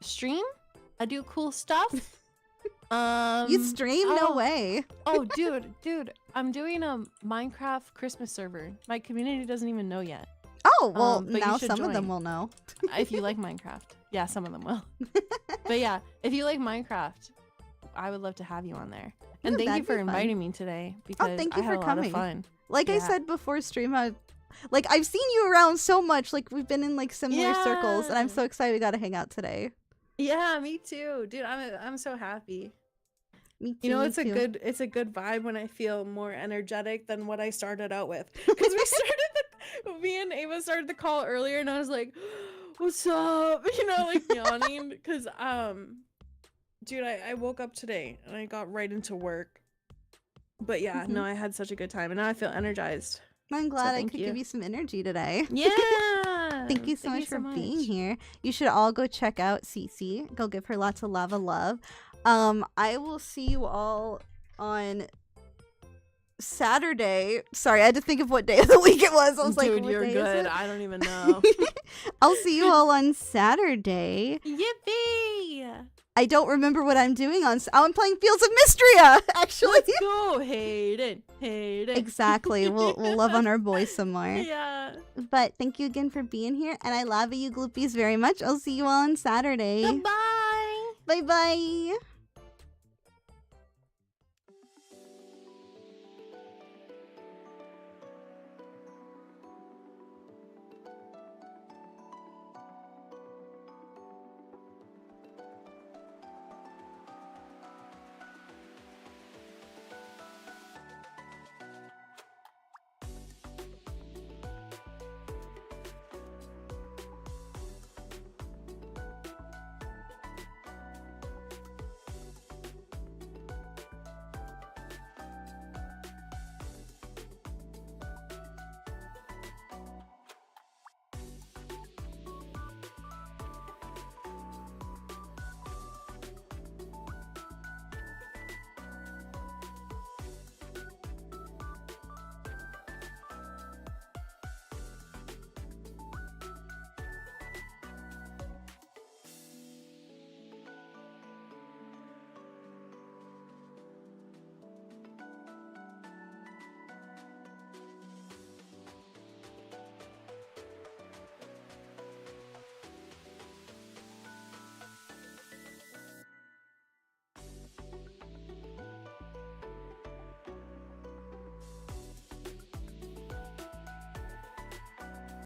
B: stream. I do cool stuff.
A: You stream? No way.
B: Oh, dude, I'm doing a Minecraft Christmas server. My community doesn't even know yet.
A: Oh, well, now some of them will know.
B: If you like Minecraft. Yeah, some of them will. But yeah, if you like Minecraft, I would love to have you on there. And thank you for inviting me today because
A: thank you
B: I had
A: for
B: a
A: coming.
B: lot of fun.
A: Like I said before stream, I've seen you around so much. Like we've been in like similar circles, and I'm so excited we got to hang out today.
B: Yeah, me too, dude. I'm so happy.
A: Me too.
B: You know, it's a good vibe when I feel more energetic than what I started out with. Because me and Ava started the call earlier, and I was like, "What's up?" You know, like yawning. Because dude, I woke up today and I got right into work. But yeah, no, I had such a good time, and now I feel energized.
A: I'm glad I
B: thank
A: could
B: you.
A: give you some energy today.
B: Yeah.
A: Thank you so much for being here. You should all go check out Cece. Go give her lots of lava love. I will see you all on Saturday. Sorry, I had to think of what day of the week it was. I was like,
B: dude,
A: what
B: you're
A: day
B: good.
A: is it?
B: I don't even know.
A: I'll see you all on Saturday.
B: Yippee!
A: I don't remember what I'm doing on. Oh, I'm playing Fields of Mystria. Actually,
B: Let's go, Hayden.
A: Exactly. We'll love on our boys some more.
B: Yeah.
A: But thank you again for being here, and I love you, Gloopies, very much. I'll see you all on Saturday.
B: Goodbye.
A: Bye bye.